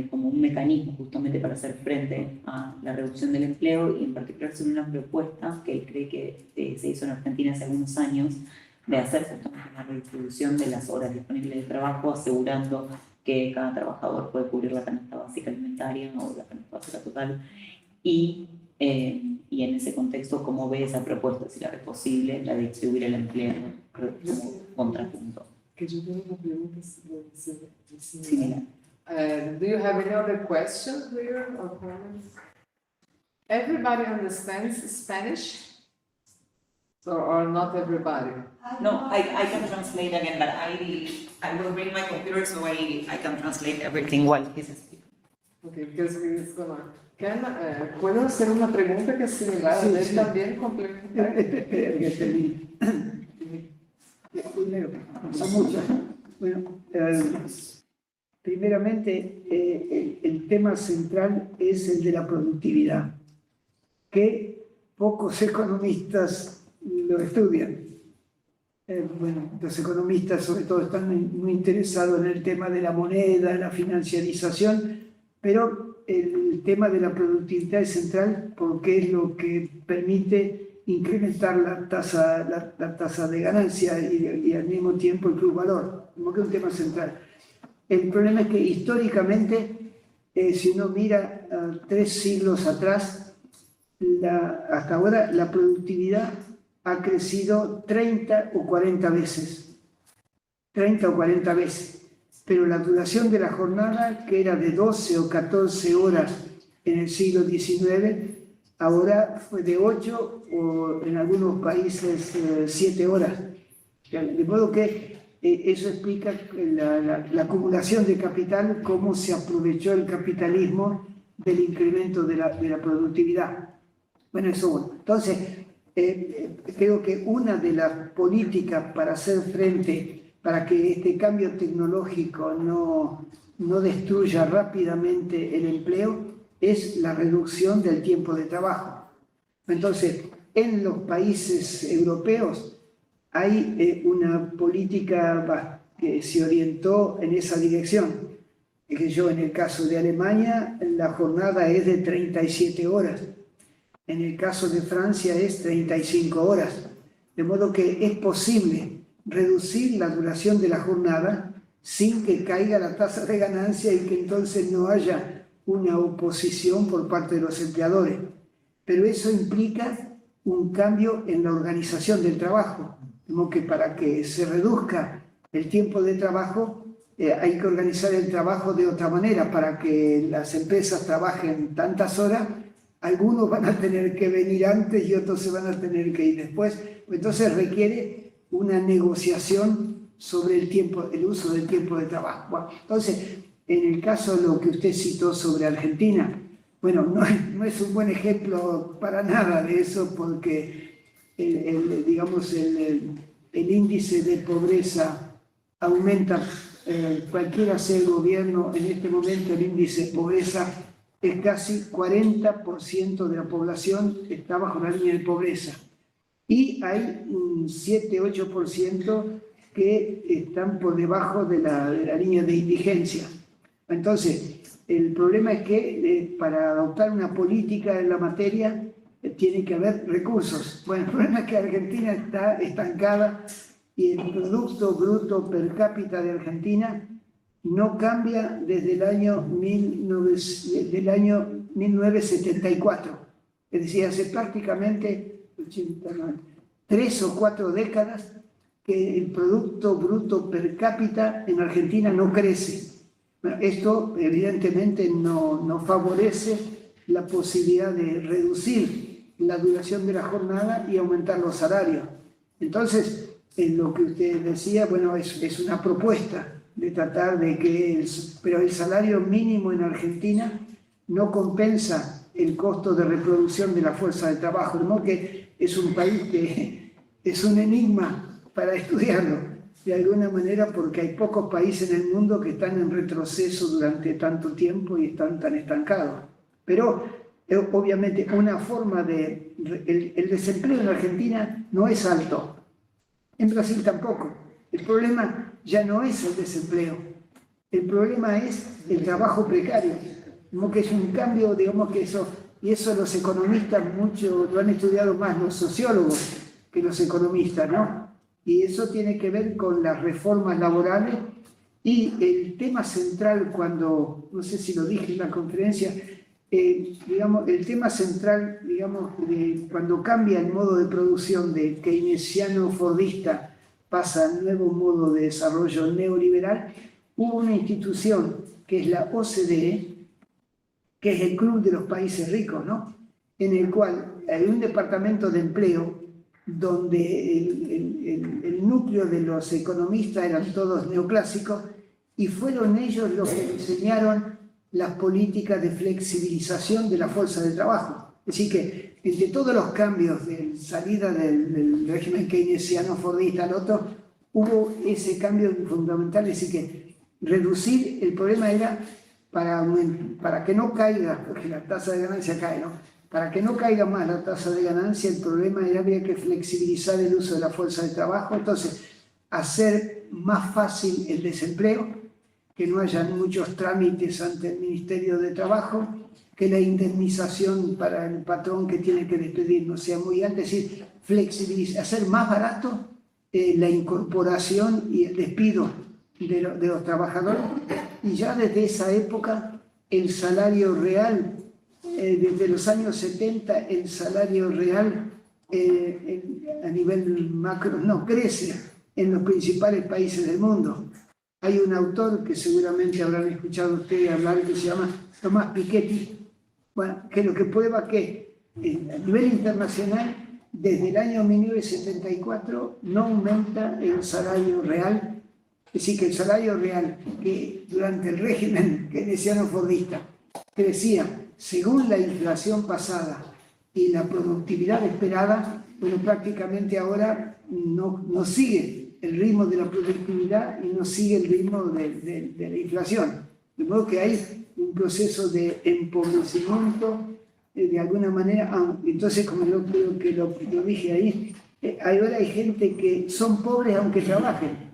como un mecanismo justamente para hacer frente a la reducción del empleo, y en particular sobre una propuesta que él cree que se hizo en Argentina hace algunos años, de hacer justamente una redistribución de las horas disponibles de trabajo, asegurando que cada trabajador puede cubrir la canasta básica alimentaria o la canasta básica total. Y en ese contexto, ¿cómo ve esa propuesta? Si la ve posible, la de distribuir el empleo como contrapunto. Que yo tengo una pregunta Similar. Do you have any other questions here or comments? Everybody understands Spanish? Or not everybody? No, I can translate again, but I will bring my computer so I can translate everything while he's speaking. Okay, because he's gonna... ¿Puedo hacer una pregunta que es similar? Sí, ¿Es sí. también complementaria? Espera que termine. Primero, son muchas. Bueno, primeramente, el tema central es el de la productividad, que pocos economistas lo estudian. Bueno, los economistas sobre todo están muy interesados en el tema de la moneda, la financiarización, pero el tema de la productividad es central porque es lo que permite incrementar la tasa de ganancia y al mismo tiempo el plusvalor, como que es un tema central. El problema es que históricamente, si uno mira 3 siglos atrás, hasta ahora la productividad ha crecido 30 o 40 veces. 30 o 40 veces. Pero la duración de la jornada, que era de 12 o 14 horas en el siglo XIX, ahora fue de 8 o en algunos países 7 horas. De modo que eso explica la acumulación de capital, cómo se aprovechó el capitalismo del incremento de la productividad. Bueno, eso bueno. Entonces, creo que una de las políticas para hacer frente, para que este cambio tecnológico no destruya rápidamente el empleo, es la reducción del tiempo de trabajo. Entonces, en los países europeos hay una política que se orientó en esa dirección. En el caso de Alemania, la jornada es de 37 horas. En el caso de Francia es 35 horas. De modo que es posible reducir la duración de la jornada sin que caiga la tasa de ganancia y que entonces no haya una oposición por parte de los empleadores. Pero eso implica un cambio en la organización del trabajo. De modo que para que se reduzca el tiempo de trabajo, hay que organizar el trabajo de otra manera. Para que las empresas trabajen tantas horas, algunos van a tener que venir antes y otros se van a tener que ir después. Entonces requiere una negociación sobre el uso del tiempo de trabajo. Bueno, entonces, en el caso de lo que usted citó sobre Argentina, bueno, no es un buen ejemplo para nada de eso, porque el índice de pobreza aumenta, cualquiera sea el gobierno, en este momento el índice de pobreza es casi 40% de la población está bajo la línea de pobreza. Y hay un 7-8% que están por debajo de la línea de indigencia. Entonces, el problema es que para adoptar una política en la materia tiene que haber recursos. Bueno, el problema es que Argentina está estancada y el Producto Bruto Per Cápita de Argentina no cambia desde el año 1974. Es decir, hace prácticamente 3 o 4 décadas que el Producto Bruto Per Cápita en Argentina no crece. Bueno, esto evidentemente no favorece la posibilidad de reducir la duración de la jornada y aumentar los salarios. Entonces, en lo que usted decía, bueno, es una propuesta de tratar de que pero el salario mínimo en Argentina no compensa el costo de reproducción de la fuerza de trabajo, de modo que es un país que es un enigma para estudiarlo, de alguna manera, porque hay pocos países en el mundo que están en retroceso durante tanto tiempo y están tan estancados. Pero, obviamente, una forma el desempleo en Argentina no es alto, en Brasil tampoco. El problema ya no es el desempleo, el problema es el trabajo precario, como que es un cambio, digamos que eso, y eso los economistas mucho lo han estudiado más los sociólogos que los economistas, ¿no? Y eso tiene que ver con las reformas laborales y el tema central cuando, no sé si lo dije en la conferencia, digamos, el tema central, digamos, cuando cambia el modo de producción de keynesiano-fordista pasa al nuevo modo de desarrollo neoliberal, hubo una institución que es la OCDE, que es el Club de los Países Ricos, ¿no? En el cual hay un departamento de empleo donde el núcleo de los economistas eran todos neoclásicos y fueron ellos los que diseñaron las políticas de flexibilización de la fuerza de trabajo. Es decir que entre todos los cambios de salida del régimen keynesiano-fordista al otro, hubo ese cambio fundamental, es decir que reducir, el problema era para que no caiga, porque la tasa de ganancia cae, ¿no? para que no caiga más la tasa de ganancia, el problema era había que flexibilizar el uso de la fuerza de trabajo, entonces hacer más fácil el desempleo, que no haya muchos trámites ante el Ministerio de Trabajo, que la indemnización para el patrón que tiene que despedir no sea muy alta, es decir, flexibilizar, hacer más barato la incorporación y el despido de los trabajadores. Y ya desde esa época el salario real, desde los años 70, el salario real a nivel macro no crece en los principales países del mundo. Hay un autor que seguramente habrán escuchado ustedes hablar que se llama Tomás Piketty, bueno, que lo que prueba que a nivel internacional, desde el año 1974 no aumenta el salario real, es decir, que el salario real que durante el régimen keynesiano-fordista crecía según la inflación pasada y la productividad esperada, bueno, prácticamente ahora no sigue el ritmo de la productividad y no sigue el ritmo de la inflación. De modo que hay un proceso de empobrecimiento de alguna manera. Entonces, como yo creo que lo dije ahí, ahora hay gente que son pobres aunque trabajen.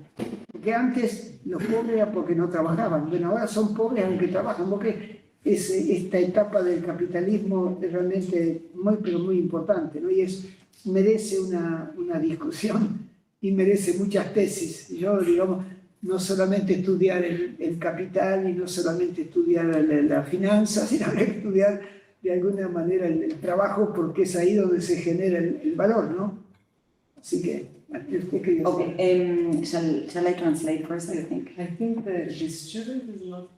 Porque antes los pobres eran porque no trabajaban. Bueno, ahora son pobres aunque trabajan, porque esta etapa del capitalismo es realmente pero muy importante, ¿no? Y merece una discusión y merece muchas tesis. Yo, digamos, no solamente estudiar el capital y no solamente estudiar la finanza, sino estudiar de alguna manera el trabajo, porque es ahí donde se genera el valor, ¿no? Así que, ¿usted qué dice? Okay, shall I translate first, I think? I think the student is not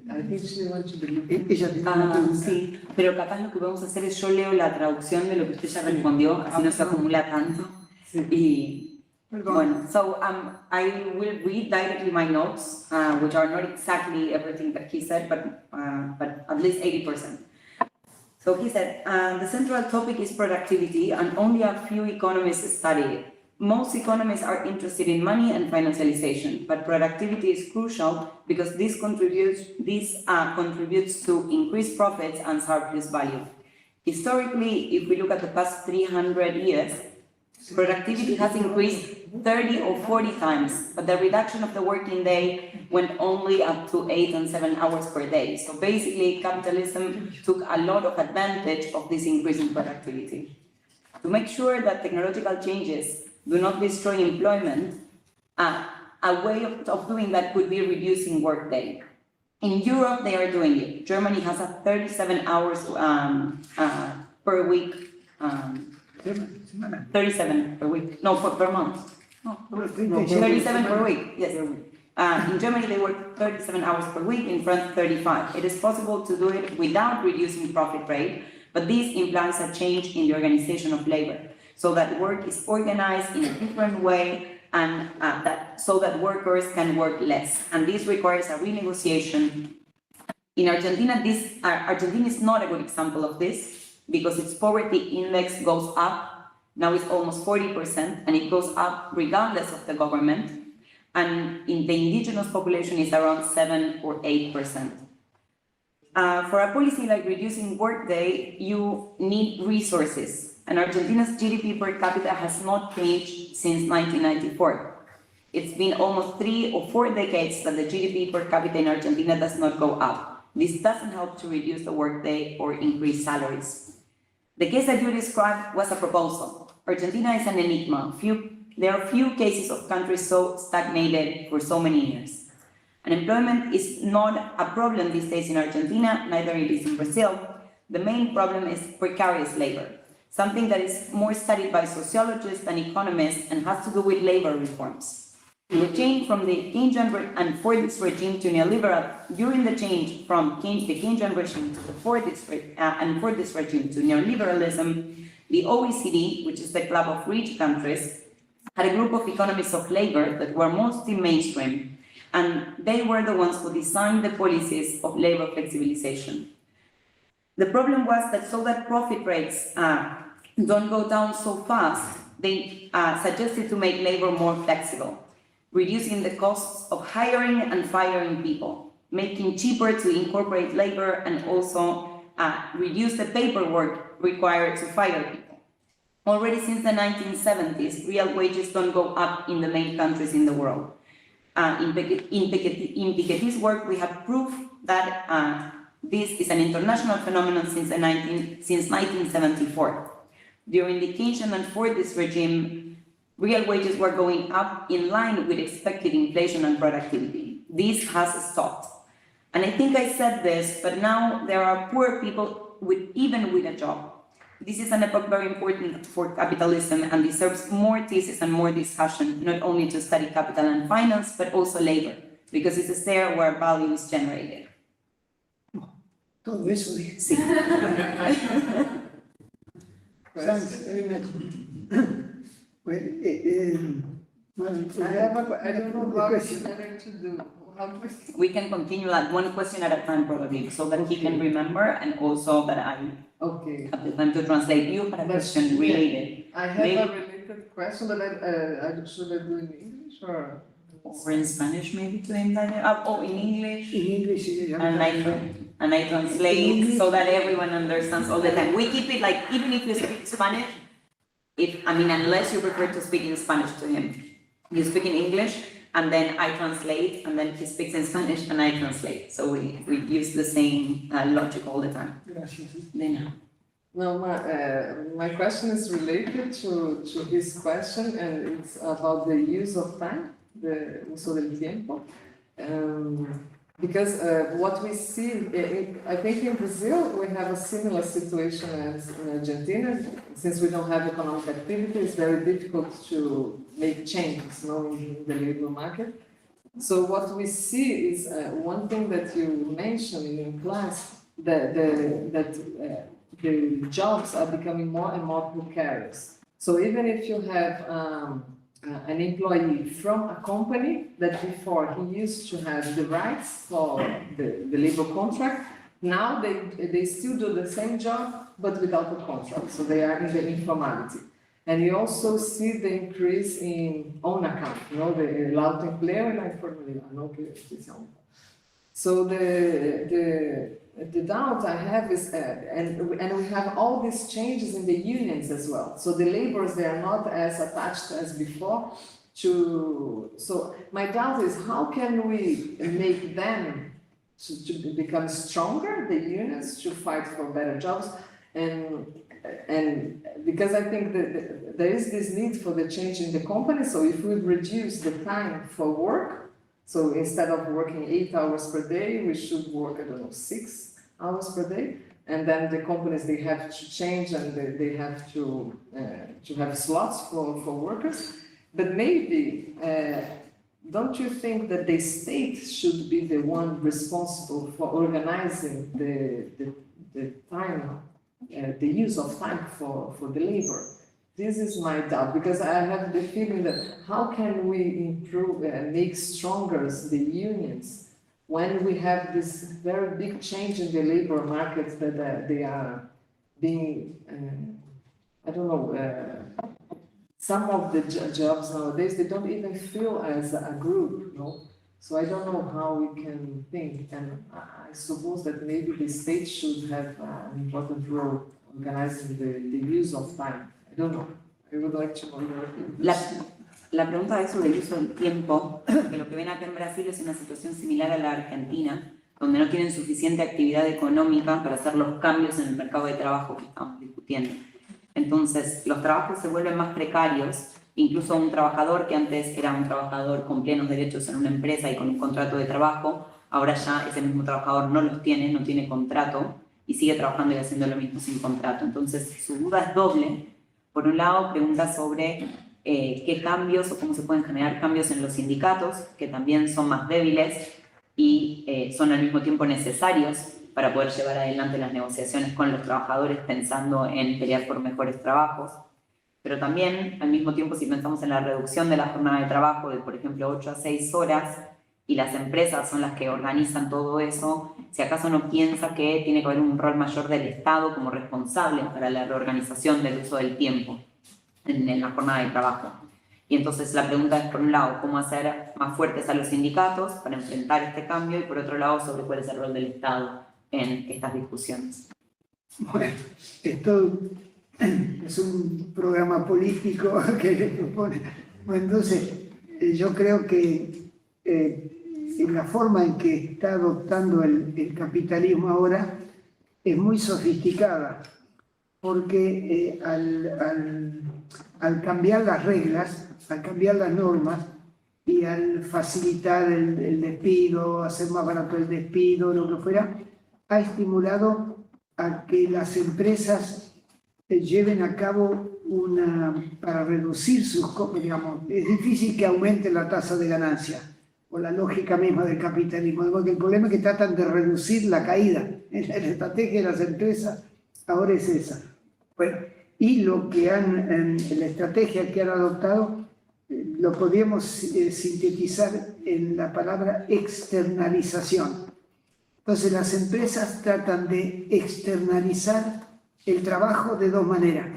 I think she wants to believe. Ella tiene una pregunta. Sí, pero capaz lo que vamos a hacer es yo leo la traducción de lo que usted ya respondió, así no se acumula tanto. Sí. Y Perdón. bueno, so I will read directly my notes, which are not exactly everything that he said, but at least 80%. So he said, the central topic is productivity, and only a few economists study it. Most economists are interested in money and financialization, but productivity is crucial because this contributes to increased profits and surplus value. Historically, if we look at the past 300 years, productivity has increased 30 or 40 times, but the reduction of the working day went only up to 8 and 7 hours per day. So basically, capitalism took a lot of advantage of this increase in productivity. To make sure that technological changes do not destroy employment, a way of doing that could be reducing workday. In Europe, they are doing it. Germany has a 37 hours per week. 37 per week. No, per month. No, 37 per week. Yes. In Germany, they work 37 hours per week. In France, 35. It is possible to do it without reducing profit rate, but this implies a change in the organization of labor, so that work is organized in a different way, and so that workers can work less. And this requires a renegotiation. In Argentina, Argentina is not a good example of this, because its poverty index goes up. Now it's almost 40%, and it goes up regardless of the government. And in the indigenous population, it's around 7 or 8%. For a policy like reducing workday, you need resources. And Argentina's GDP per capita has not changed since 1994. It's been almost 3 or 4 decades that the GDP per capita in Argentina does not go up. This doesn't help to reduce the workday or increase salaries. The case that you described was a proposal. Argentina is an enigma. There are few cases of countries so stagnated for so many years. Unemployment is not a problem these days in Argentina, neither it is in Brazil. The main problem is precarious labor, something that is more studied by sociologists than economists and has to do with labor reforms. The change from the Keynesian and Fordist regime to neoliberal, during the change from the Keynesian regime to the Fordist regime to neoliberalism, the OECD, which is the club of rich countries, had a group of economists of labor that were mostly mainstream, and they were the ones who designed the policies of labor flexibilization. The problem was that so that profit rates don't go down so fast, they suggested to make labor more flexible, reducing the costs of hiring and firing people, making cheaper to incorporate labor, and also reduce the paperwork required to fire people. Already since the 1970s, real wages don't go up in the main countries in the world. In Piketty's work, we have proof that this is an international phenomenon since 1974. During the Keynesian and Fordist regime, real wages were going up in line with expected inflation and productivity. This has stopped. And I think I said this, but now there are poor people even with a job. This is an epoch very important for capitalism and deserves more thesis and more discussion, not only to study capital and finance, but also labor, because it is there where value is generated. Todo eso dije. Sí. Thanks very much. Well, I don't know how better to do. We can continue like one question at a time probably, so that he can remember and also that I Okay. have the time to translate. You had a question related. I have Maybe- a related question, but I should I do in English or? Or in Spanish maybe to him that, in English. in English, And I translate so that everyone understands all the time. We keep it like, even if you speak Spanish, unless you prefer to speak in Spanish to him, you speak in English, and then I translate, and then he speaks in Spanish, and I translate. So we use the same logic all the time. Gracias. De nada. No, my question is related to his question, and it's about the use of time, the uso del tiempo. Because what we see, I think in Brazil, we have a similar situation as in Argentina. Since we don't have economic activity, it's very difficult to make changes in the labor market. So what we see is one thing that you mentioned in class, that the jobs are becoming more and more precarious. So even if you have an employee from a company that before he used to have the rights for the labor contract, now they still do the same job but without a contract, so they are in the informality. And you also see the increase in own account, the lauto empleo e la informalidad, So the doubt I have is, and we have all these changes in the unions as well. So the laborers, they are not as attached as before so my doubt is, how can we make them to become stronger, the unions, to fight for better jobs? And because I think that there is this need for the change in the company, so if we reduce the time for work, so instead of working 8 hours per day, we should work, 6 hours per day. And then the companies, they have to change and they have to have slots for workers. But maybe, don't you think that the state should be the one responsible for organizing the time, the use of time for the labor? This is my doubt, because I have the feeling that how can we improve and make stronger the unions when we have this very big change in the labor markets that they are being, some of the jobs nowadays, they don't even feel as a group, So I don't know how we can think, and I suppose that maybe the state should have an important role organizing the use of time. I don't know. I would like to know your opinion. La pregunta es sobre el uso del tiempo, que lo que ven acá en Brasil es una situación similar a la Argentina, donde no tienen suficiente actividad económica para hacer los cambios en el mercado de trabajo que estamos discutiendo. Entonces, los trabajos se vuelven más precarios, incluso un trabajador que antes era un trabajador con plenos derechos en una empresa y con un contrato de trabajo, ahora ya ese mismo trabajador no los tiene, no tiene contrato y sigue trabajando y haciendo lo mismo sin contrato. Entonces, su duda es doble. Por un lado, pregunta sobre qué cambios o cómo se pueden generar cambios en los sindicatos, que también son más débiles y son al mismo tiempo necesarios para poder llevar adelante las negociaciones con los trabajadores pensando en pelear por mejores trabajos. Pero también, al mismo tiempo, si pensamos en la reducción de la jornada de trabajo de, por ejemplo, 8 a 6 horas, y las empresas son las que organizan todo eso, si acaso no piensa que tiene que haber un rol mayor del Estado como responsable para la reorganización del uso del tiempo en la jornada de trabajo. Y entonces la pregunta es, por un lado, cómo hacer más fuertes a los sindicatos para enfrentar este cambio, y por otro lado, sobre cuál es el rol del Estado en estas discusiones. Bueno, esto es un programa político que le propone. Bueno, entonces, yo creo que en la forma en que está adoptando el capitalismo ahora es muy sofisticada, porque al cambiar las reglas, al cambiar las normas y al facilitar el despido, hacer más barato el despido, lo que fuera, ha estimulado a que las empresas lleven a cabo para reducir sus costos, digamos, es difícil que aumente la tasa de ganancia, por la lógica misma del capitalismo, porque el problema es que tratan de reducir la caída. La estrategia de las empresas ahora es esa. Bueno, y la estrategia que han adoptado, lo podríamos sintetizar en la palabra externalización. Entonces las empresas tratan de externalizar el trabajo de dos maneras.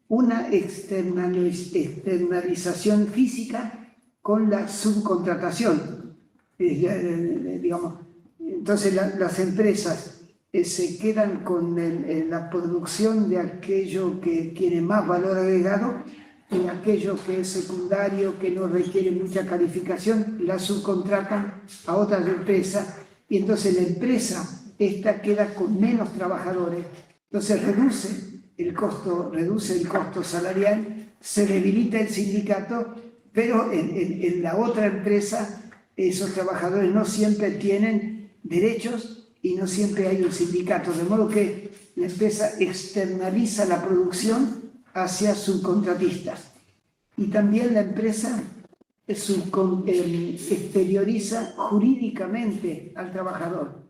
Una externalización física con la subcontratación. Digamos, entonces las empresas se quedan con la producción de aquello que tiene más valor agregado y aquello que es secundario, que no requiere mucha calificación, la subcontratan a otras empresas y entonces la empresa esta queda con menos trabajadores, entonces reduce el costo salarial, se debilita el sindicato, pero en la otra empresa esos trabajadores no siempre tienen derechos y no siempre hay un sindicato, de modo que la empresa externaliza la producción hacia subcontratistas. Y también la empresa exterioriza jurídicamente al trabajador.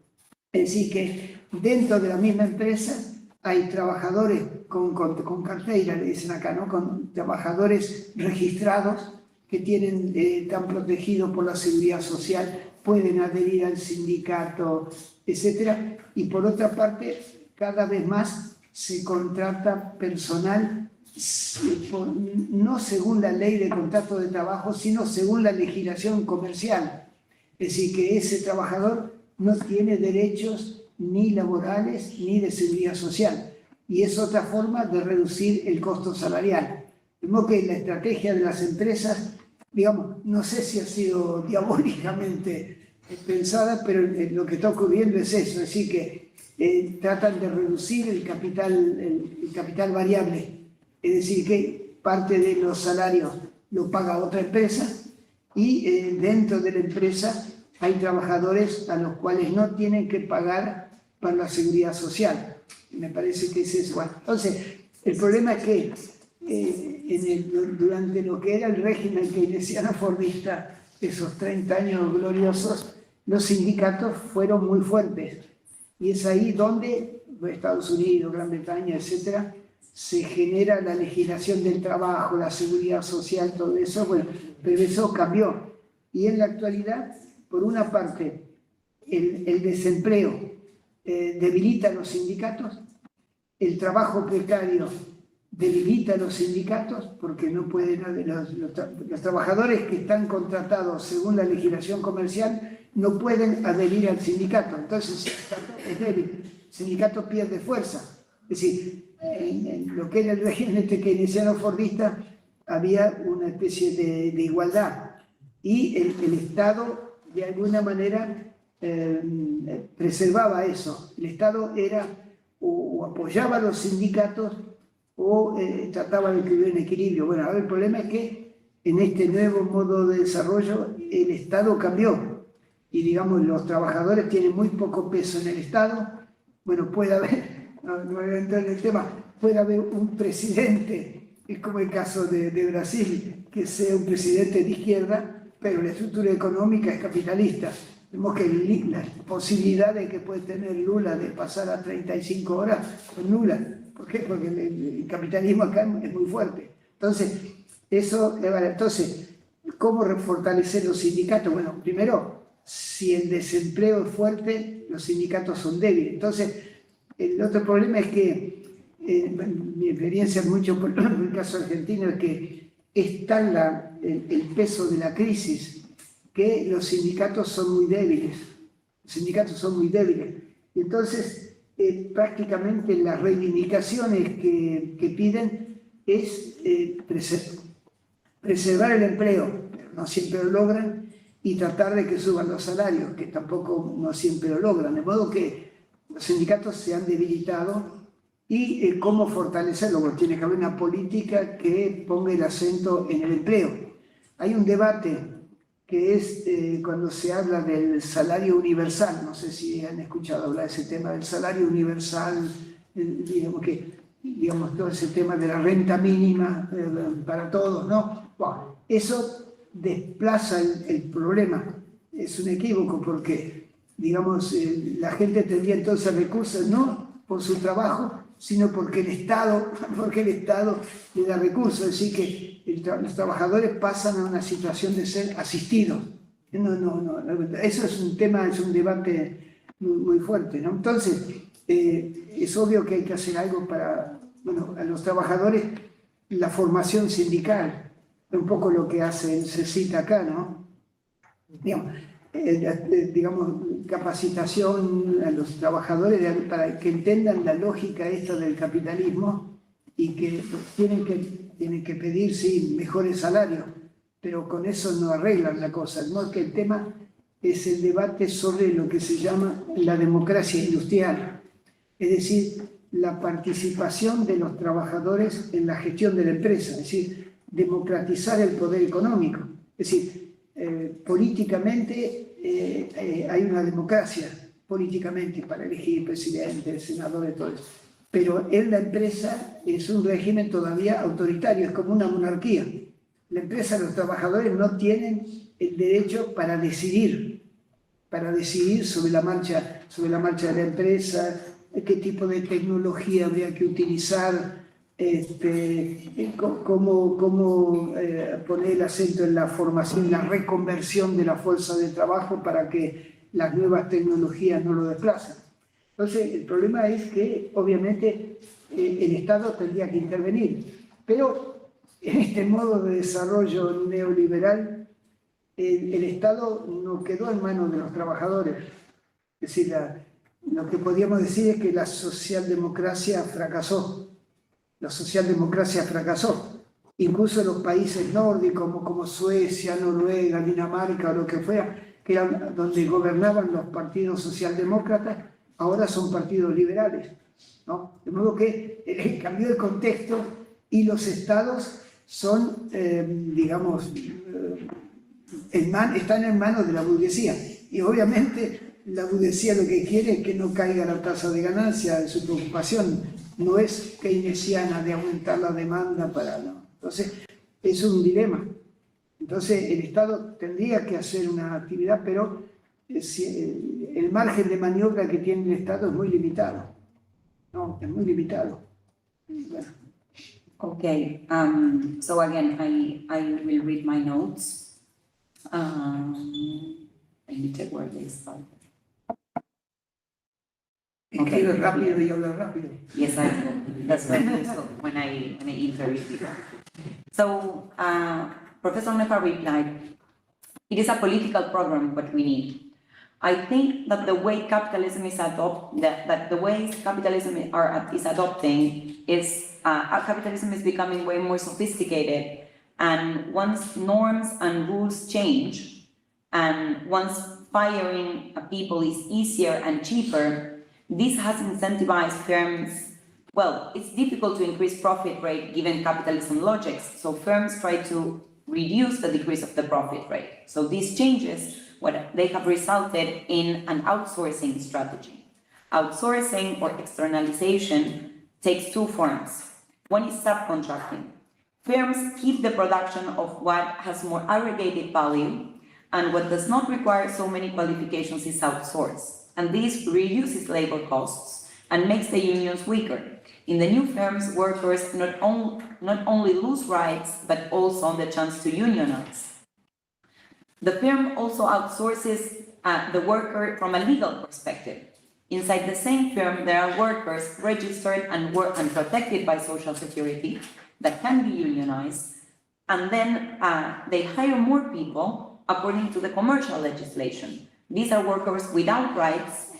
Es decir, que dentro de la misma empresa hay trabajadores con cartera, le dicen acá, ¿no? Con trabajadores registrados que están protegidos por la seguridad social, pueden adherir al sindicato, etc. Y por otra parte, cada vez más se contrata personal, no según la ley de contrato de trabajo, sino según la legislación comercial. Es decir, que ese trabajador no tiene derechos ni laborales ni de seguridad social. Y es otra forma de reducir el costo salarial. De modo que la estrategia de las empresas, digamos, no sé si ha sido diabólicamente pensada, pero lo que está ocurriendo es eso, es decir, que tratan de reducir el capital variable, es decir, que parte de los salarios lo paga otra empresa y dentro de la empresa hay trabajadores a los cuales no tienen que pagar para la seguridad social. Me parece que es eso. Bueno, entonces, el problema es que durante lo que era el régimen keynesiano-fordista, esos 30 años gloriosos, los sindicatos fueron muy fuertes. Y es ahí donde Estados Unidos, Gran Bretaña, etcétera, se genera la legislación del trabajo, la seguridad social, todo eso. Bueno, pero eso cambió. Y en la actualidad, por una parte, el desempleo debilita a los sindicatos, el trabajo precario debilita a los sindicatos porque no pueden, los trabajadores que están contratados según la legislación comercial no pueden adherir al sindicato, entonces el sindicato es débil, el sindicato pierde fuerza. Es decir, en lo que era el régimen keynesiano-fordista había una especie de igualdad y el Estado de alguna manera preservaba eso. El Estado era o apoyaba a los sindicatos o trataba de vivir en equilibrio. Bueno, ahora el problema es que en este nuevo modo de desarrollo el Estado cambió y digamos los trabajadores tienen muy poco peso en el Estado. Bueno, puede haber, no voy a entrar en el tema, puede haber un presidente, es como el caso de Brasil, que sea un presidente de izquierda, pero la estructura económica es capitalista. Vemos que las posibilidades que puede tener Lula de pasar a 35 horas son nulas. ¿Por qué? Porque el capitalismo acá es muy fuerte. Entonces, ¿cómo fortalecer los sindicatos? Bueno, primero, si el desempleo es fuerte, los sindicatos son débiles. Entonces, el otro problema es que, mi experiencia mucho por el caso argentino, es que es tal el peso de la crisis que los sindicatos son muy débiles. Los sindicatos son muy débiles. Y entonces, prácticamente las reivindicaciones que piden es preservar el empleo, no siempre lo logran, y tratar de que suban los salarios, que tampoco no siempre lo logran, de modo que los sindicatos se han debilitado y cómo fortalecerlo, porque tiene que haber una política que ponga el acento en el empleo. Hay un debate que es cuando se habla del salario universal, no sé si han escuchado hablar de ese tema del salario universal, digamos todo ese tema de la renta mínima para todos, ¿no? Bueno, eso desplaza el problema, es un equívoco porque, digamos, la gente tendría entonces recursos no por su trabajo, sino porque el Estado le da recursos, es decir, que los trabajadores pasan a una situación de ser asistidos. Eso es un tema, es un debate muy fuerte, ¿no? Entonces, es obvio que hay que hacer algo para, bueno, a los trabajadores, la formación sindical, un poco lo que hace el CECIT acá, ¿no? Digamos, capacitación a los trabajadores para que entendan la lógica esta del capitalismo y que tienen que pedir, sí, mejores salarios, pero con eso no arreglan la cosa. No, que el tema es el debate sobre lo que se llama la democracia industrial, es decir, la participación de los trabajadores en la gestión de la empresa, es decir, democratizar el poder económico. Es decir, políticamente hay una democracia, políticamente, para elegir presidente, senadores, todo eso. Pero en la empresa es un régimen todavía autoritario, es como una monarquía. La empresa, los trabajadores no tienen el derecho para decidir sobre la marcha de la empresa, qué tipo de tecnología habría que utilizar, cómo poner el acento en la formación, la reconversión de la fuerza de trabajo para que las nuevas tecnologías no lo desplacen. Entonces, el problema es que, obviamente, el Estado tendría que intervenir, pero en este modo de desarrollo neoliberal, el Estado no quedó en manos de los trabajadores. Es decir, lo que podríamos decir es que la socialdemocracia fracasó. La socialdemocracia fracasó. Incluso los países nórdicos como Suecia, Noruega, Dinamarca o lo que fuera, que eran donde gobernaban los partidos socialdemócratas, ahora son partidos liberales, ¿no? De modo que cambió el contexto y los estados son, digamos, están en manos de la burguesía. Y obviamente la burguesía lo que quiere es que no caiga la tasa de ganancia, su preocupación no es keynesiana de aumentar la demanda para... ¿no? Entonces, es un dilema. Entonces, el Estado tendría que hacer una actividad, pero el margen de maniobra que tiene el Estado es muy limitado. No, es muy limitado. Bueno. Okay, so again, I will read my notes. Let me check where they start. Escribe rápido y habla rápido. Yes, I do. That's what I do so when I interview people. So, Professor Nefa replied, "It is a political program what we need. I think that the way capitalism is adopting is capitalism is becoming way more sophisticated, and once norms and rules change, and once firing people is easier and cheaper, this has incentivized firms. Well, it's difficult to increase profit rate given capitalism logics, so firms try to reduce the decrease of the profit rate. So these changes, what they have resulted in an outsourcing strategy. Outsourcing or externalization takes two forms. One is subcontracting. Firms keep the production of what has more aggregated value, and what does not require so many qualifications is outsourced. And this reduces labor costs and makes the unions weaker. In the new firms, workers not only lose rights, but also the chance to unionize. The firm also outsources the worker from a legal perspective. Inside the same firm, there are workers registered and protected by Social Security that can be unionized, and then they hire more people according to the commercial legislation. These are workers without rights,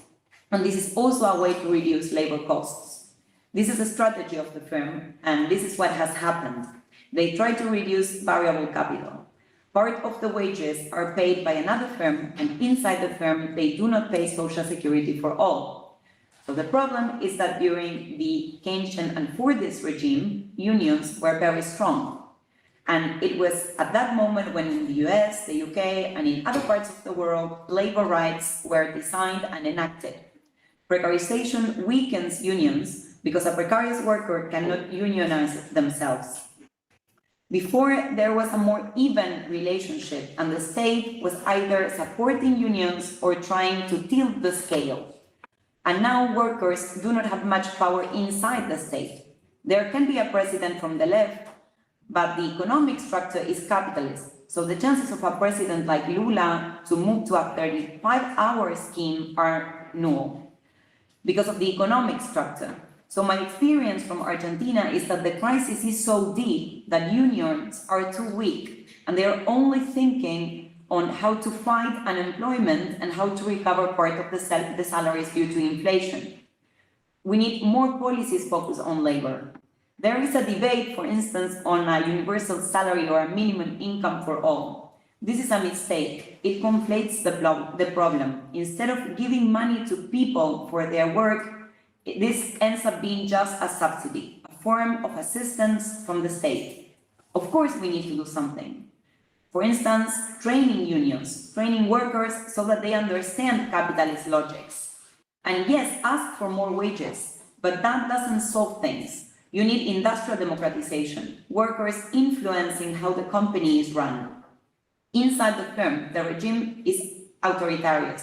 And this is also a way to reduce labor costs. This is a strategy of the firm, and this is what has happened. They try to reduce variable capital. Part of the wages are paid by another firm, and inside the firm, they do not pay Social Security for all. So the problem is that during the Keynesian and Fordist regime, unions were very strong. And it was at that moment when in the US, the UK, and in other parts of the world, labor rights were designed and enacted. Precarization weakens unions because a precarious worker cannot unionize themselves. Before, there was a more even relationship, and the state was either supporting unions or trying to tilt the scale. And now workers do not have much power inside the state. There can be a president from the left, but the economic structure is capitalist. So the chances of a president like Lula to move to a 35-hour scheme are null because of the economic structure. So my experience from Argentina is that the crisis is so deep that unions are too weak, and they are only thinking on how to fight unemployment and how to recover part of the salaries due to inflation. We need more policies focused on labor. There is a debate, for instance, on a universal salary or a minimum income for all. This is a mistake. It conflates the problem. Instead of giving money to people for their work, this ends up being just a subsidy, a form of assistance from the state. Of course, we need to do something. For instance, training unions, training workers so that they understand capitalist logics. And yes, ask for more wages, but that doesn't solve things. You need industrial democratization, workers influencing how the company is run. Inside the firm, the regime is authoritarian.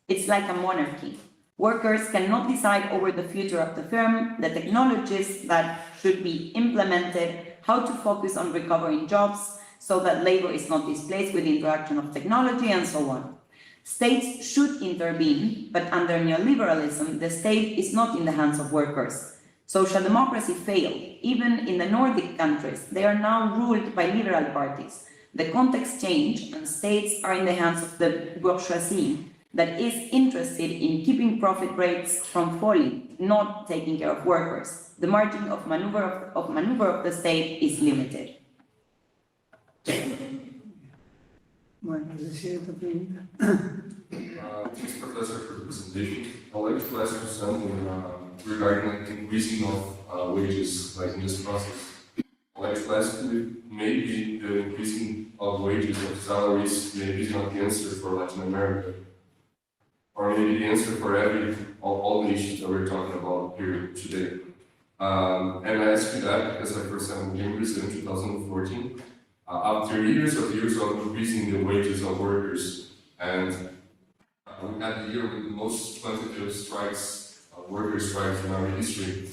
It's like a monarchy. Workers cannot decide over the future of the firm, the technologies that should be implemented, how to focus on recovering jobs so that labor is not displaced with the introduction of technology, and so on. States should intervene, but under neoliberalism, the state is not in the hands of workers. Social democracy failed. Even in the Nordic countries, they are now ruled by liberal parties. The context changed, and states are in the hands of the bourgeoisie that is interested in keeping profit rates from falling, not taking care of workers. The margin of maneuver of the state is limited. Bueno, decía esta pregunta. Thanks, Professor, for the presentation. I'd like to ask you something regarding the increasing of wages, like in this process. I'd like to ask you, maybe the increasing of wages of salaries maybe is not the answer for Latin America, or maybe the answer for all nations that we're talking about here today. And I ask you that because I first time came to Brazil in 2014. After years of increasing the wages of workers, and we had the year with the most quantitative strikes, worker strikes in our history.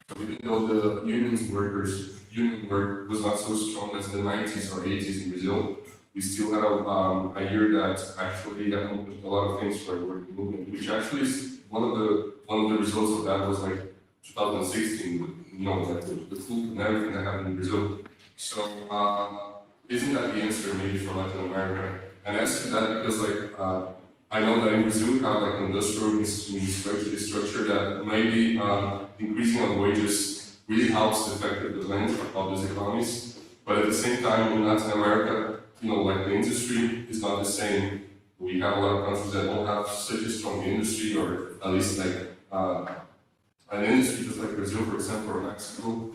So even though the union work was not so strong as the 90s or 80s in Brazil, we still had a year that actually opened a lot of things for the working movement, which actually is one of the results of that was like 2016, like the flu and everything that happened in Brazil. So isn't that the answer maybe for Latin America? And I ask you that because I know that in Brazil we have like industrial structure that maybe increasing of wages really helps the effective development of these economies. But at the same time, in Latin America, like the industry is not the same. We have a lot of countries that don't have such a strong industry, or at least like an industry just like Brazil, for example, or Mexico.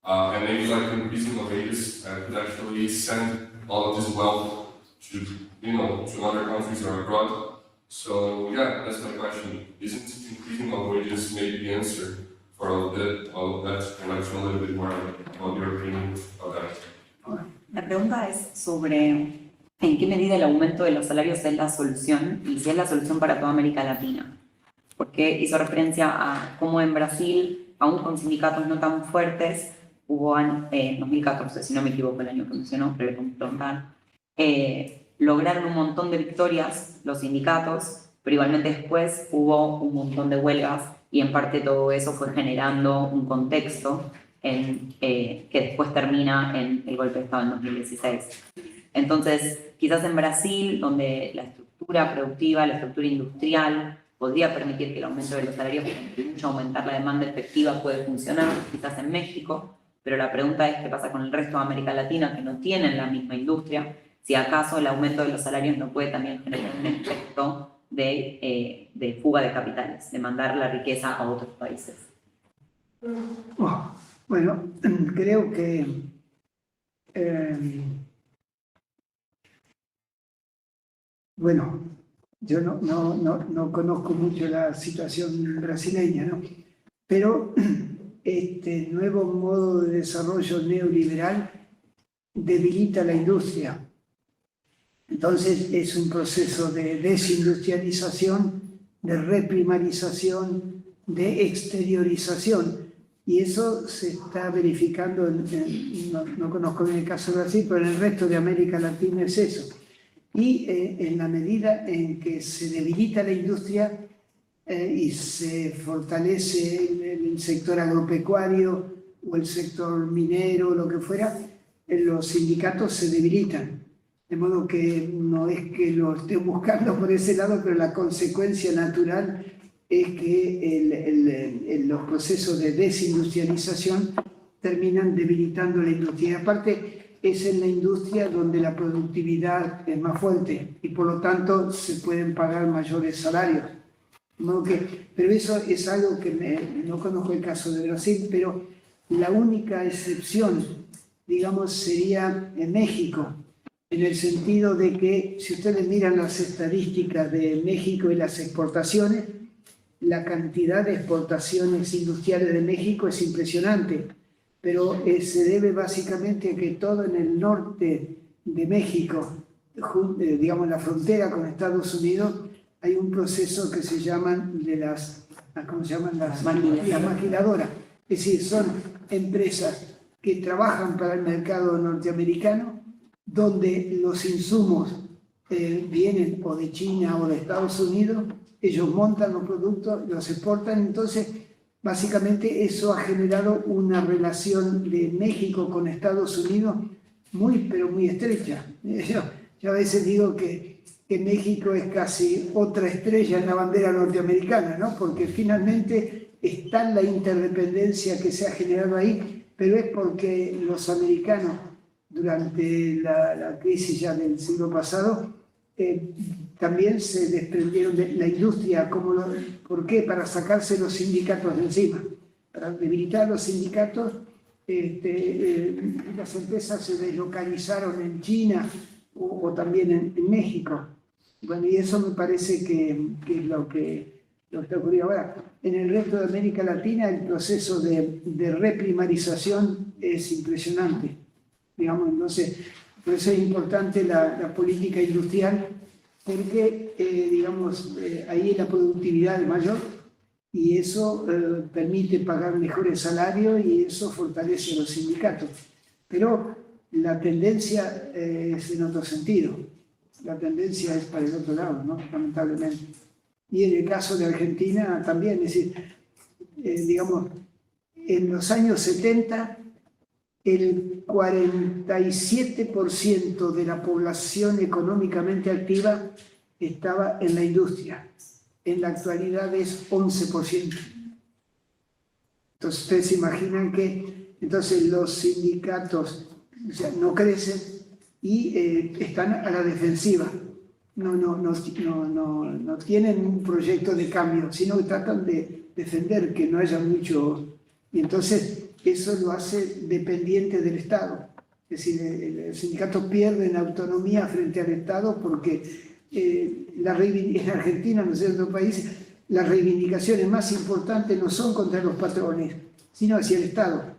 And maybe like increasing of wages could actually send all of this wealth to other countries or abroad. So yeah, that's my question. Isn't increasing of wages maybe the answer for all of that? I'd like to know a little bit more about your opinion of that. La pregunta es sobre en qué medida el aumento de los salarios es la solución y si es la solución para toda América Latina. Porque hizo referencia a cómo en Brasil, aún con sindicatos no tan fuertes, hubo en 2014, si no me equivoco, el año que mencionó, lograron un montón de victorias los sindicatos, pero igualmente después hubo un montón de huelgas y en parte todo eso fue generando un contexto que después termina en el golpe de Estado en 2016. Entonces, quizás en Brasil, donde la estructura productiva, la estructura industrial podría permitir que el aumento de los salarios contribuya a aumentar la demanda efectiva, puede funcionar, quizás en México, pero la pregunta es qué pasa con el resto de América Latina que no tienen la misma industria, si acaso el aumento de los salarios no puede también generar un efecto de fuga de capitales, de mandar la riqueza a otros países. Bueno, creo que bueno, yo no conozco mucho la situación brasileña, ¿no? Pero este nuevo modo de desarrollo neoliberal debilita la industria. Entonces es un proceso de desindustrialización, de reprimarización, de exteriorización. Y eso se está verificando, no conozco bien el caso de Brasil, pero en el resto de América Latina es eso. Y en la medida en que se debilita la industria y se fortalece el sector agropecuario o el sector minero o lo que fuera, los sindicatos se debilitan. De modo que no es que lo esté buscando por ese lado, pero la consecuencia natural es que los procesos de desindustrialización terminan debilitando la industria. Y aparte, es en la industria donde la productividad es más fuerte y por lo tanto se pueden pagar mayores salarios. De modo que, pero eso es algo que no conozco el caso de Brasil, pero la única excepción, digamos, sería en México, en el sentido de que si ustedes miran las estadísticas de México y las exportaciones, la cantidad de exportaciones industriales de México es impresionante, pero se debe básicamente a que todo en el norte de México, digamos la frontera con Estados Unidos, hay un proceso que se llaman ¿cómo se llaman? Las maquiladoras. Es decir, son empresas que trabajan para el mercado norteamericano, donde los insumos vienen o de China o de Estados Unidos, ellos montan los productos, los exportan, entonces básicamente eso ha generado una relación de México con Estados Unidos pero muy estrecha. Yo a veces digo que México es casi otra estrella en la bandera norteamericana, ¿no? Porque finalmente está la interdependencia que se ha generado ahí, pero es porque los americanos durante la crisis ya del siglo pasado también se desprendieron de la industria. ¿Por qué? Para sacarse los sindicatos de encima, para debilitar los sindicatos. Las empresas se deslocalizaron en China o también en México. Bueno, y eso me parece que es lo que está ocurriendo ahora. En el resto de América Latina el proceso de reprimarización es impresionante. Digamos, entonces, por eso es importante la política industrial, porque, ahí la productividad es mayor y eso permite pagar mejores salarios y eso fortalece los sindicatos. Pero la tendencia es en otro sentido. La tendencia es para el otro lado, ¿no? Lamentablemente. Y en el caso de Argentina también, es decir, en los años 70, el 47% de la población económicamente activa estaba en la industria. En la actualidad es 11%. Entonces, ustedes se imaginan que entonces los sindicatos no crecen y están a la defensiva. No tienen un proyecto de cambio, sino que tratan de defender que no haya mucho. Y entonces eso lo hace dependiente del Estado. Es decir, los sindicatos pierden autonomía frente al Estado porque en Argentina, no sé, en otros países, las reivindicaciones más importantes no son contra los patrones, sino hacia el Estado.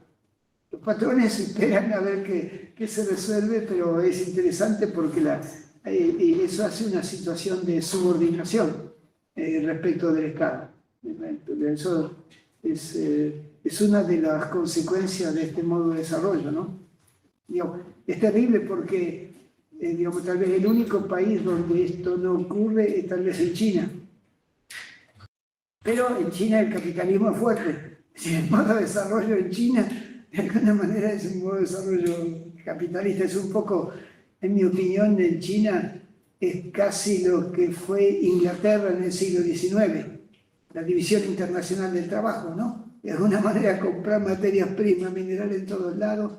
Los patrones esperan a ver qué se resuelve, pero es interesante porque eso hace una situación de subordinación respecto del Estado. Eso es una de las consecuencias de este modo de desarrollo, ¿no? Es terrible porque, tal vez el único país donde esto no ocurre es tal vez en China. Pero en China el capitalismo es fuerte. El modo de desarrollo en China, de alguna manera, es un modo de desarrollo capitalista. Es un poco, en mi opinión, en China, es casi lo que fue Inglaterra en el siglo XIX, la División Internacional del Trabajo, ¿no? De alguna manera comprar materias primas, minerales en todos lados,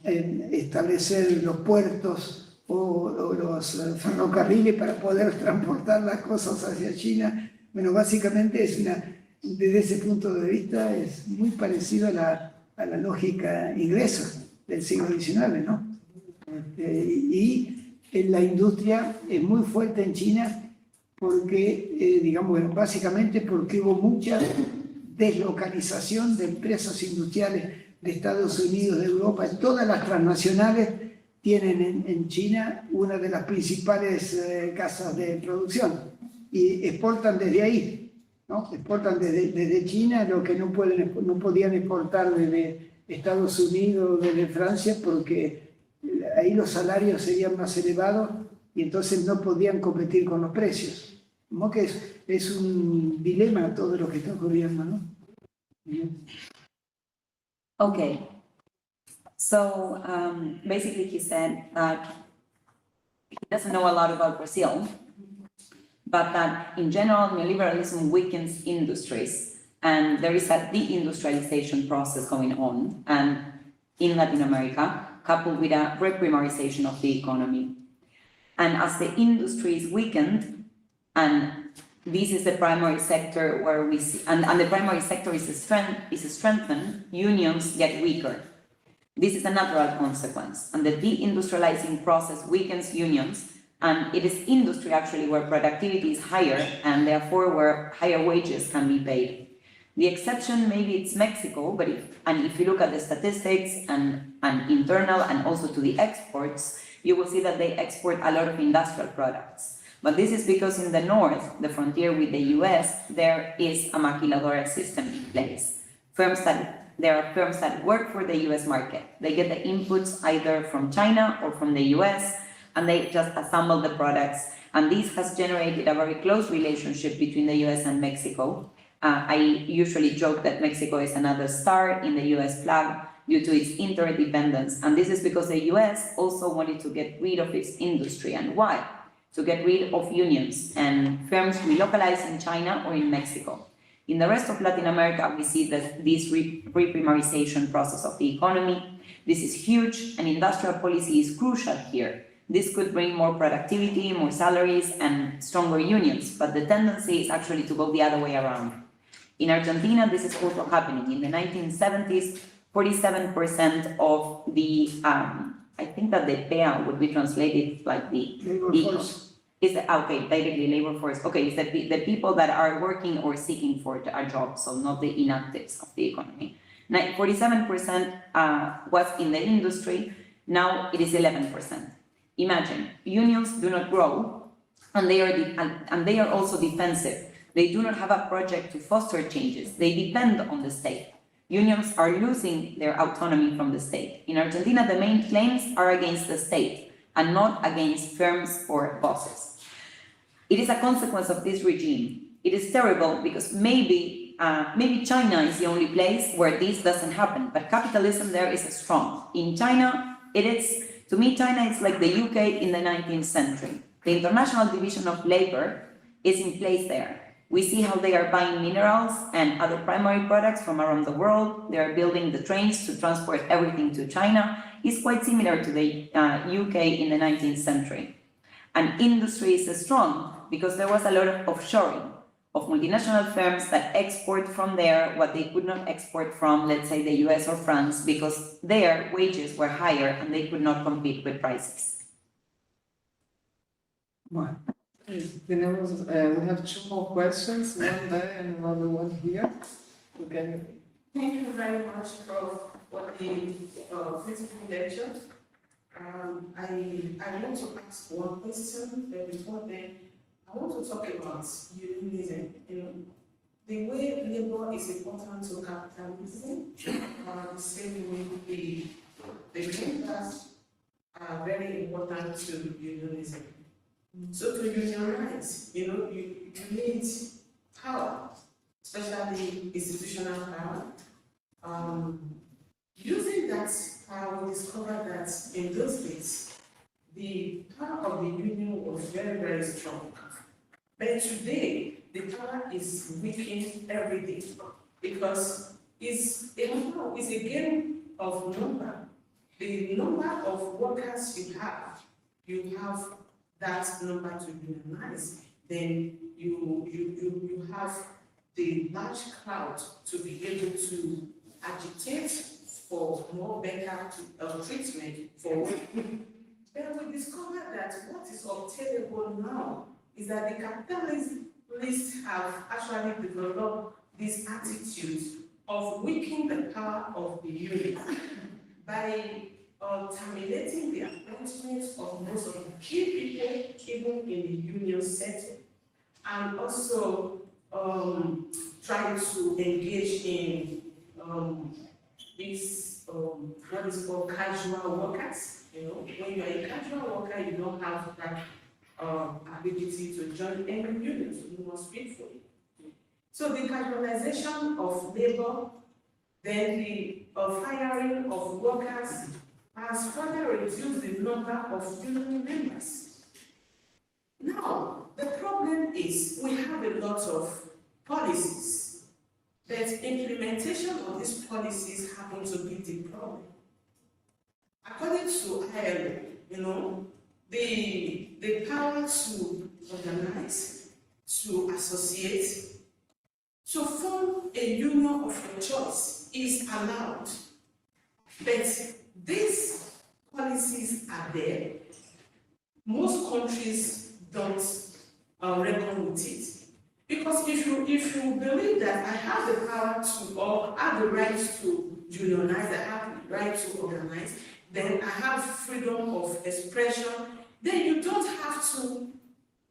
establecer los puertos o los ferrocarriles para poder transportar las cosas hacia China. Bueno, básicamente desde ese punto de vista es muy parecido a la lógica inglesa del siglo XIX, ¿no? Y la industria es muy fuerte en China porque, digamos, bueno, básicamente porque hubo mucha deslocalización de empresas industriales de Estados Unidos, de Europa. Todas las transnacionales tienen en China una de las principales casas de producción y exportan desde ahí, ¿no? Exportan desde China lo que no podían exportar desde Estados Unidos, desde Francia, porque ahí los salarios serían más elevados y entonces no podían competir con los precios. Como que es un dilema todo lo que está ocurriendo, ¿no? Okay. So basically he said that he doesn't know a lot about Brazil, but that in general neoliberalism weakens industries and there is a deindustrialization process going on and in Latin America, coupled with a reprimarization of the economy. And as the industry is weakened, and this is the primary sector where we see, and the primary sector is strengthened, unions get weaker. This is a natural consequence, and the deindustrializing process weakens unions, and it is industry actually where productivity is higher, and therefore where higher wages can be paid. The exception, maybe it's Mexico, but if you look at the statistics and internal and also to the exports, you will see that they export a lot of industrial products. But this is because in the north, the frontier with the US, there is a maquiladora system in place. There are firms that work for the US market. They get the inputs either from China or from the US, and they just assemble the products. And this has generated a very close relationship between the US and Mexico. I usually joke that Mexico is another star in the US flag due to its interdependence. And this is because the US also wanted to get rid of its industry. And why? To get rid of unions and firms relocalized in China or in Mexico. In the rest of Latin America, we see this reprimarization process of the economy. This is huge, and industrial policy is crucial here. This could bring more productivity, more salaries, and stronger unions, but the tendency is actually to go the other way around. In Argentina, this is also happening. In the 1970s, 47% of the, I think that the PEA would be translated like the Labor force. Is the, okay, directly labor force. Okay, it's the people that are working or seeking for a job, so not the inactives of the economy. 47% was in the industry, now it is 11%. Imagine, unions do not grow, and they are also defensive. They do not have a project to foster changes. They depend on the state. Unions are losing their autonomy from the state. In Argentina, the main claims are against the state and not against firms or bosses. It is a consequence of this regime. It is terrible because maybe China is the only place where this doesn't happen, but capitalism there is strong. In China, to me, China is like the UK in the 19th century. The International Division of Labor is in place there. We see how they are buying minerals and other primary products from around the world. They are building the trains to transport everything to China. It's quite similar to the UK in the 19th century. And industry is strong because there was a lot of offshoring of multinational firms that export from there what they could not export from, let's say, the US or France, because their wages were higher and they could not compete with prices. Bueno, We have two more questions, one there and another one here. Okay. Thank you very much for the physical lecture. I want to ask one question, but before then, I want to talk about unionism. The way labor is important to capitalism, the same way the middle class are very important to unionism. So to unionize, you need power, especially institutional power. Using that power, we discovered that in those days, the power of the union was very, very strong. But today, the power is weakening every day because it's a game of number. The number of workers you have that number to unionize, then you have the large crowd to be able to agitate for more better treatment for women. Then we discover that what is obtainable now is that the capitalists have actually developed this attitude of weakening the power of the union by terminating the appointment of most of the key people, even in the union setting, and also trying to engage in what is called casual workers. You know, when you're a casual worker, you don't have that ability to join any union, so you must speak for it. So the casualization of labor, then the firing of workers has further reduced the number of union members. Now, the problem is we have a lot of policies, but implementation of these policies happen to be the problem. According to ILO, you know, the power to organize, to associate, to form a union of your choice is allowed. But these policies are there. Most countries don't reckon with it. Because if you believe that I have the power to, or have the right to unionize, I have the right to organize, then I have freedom of expression, then you don't have to,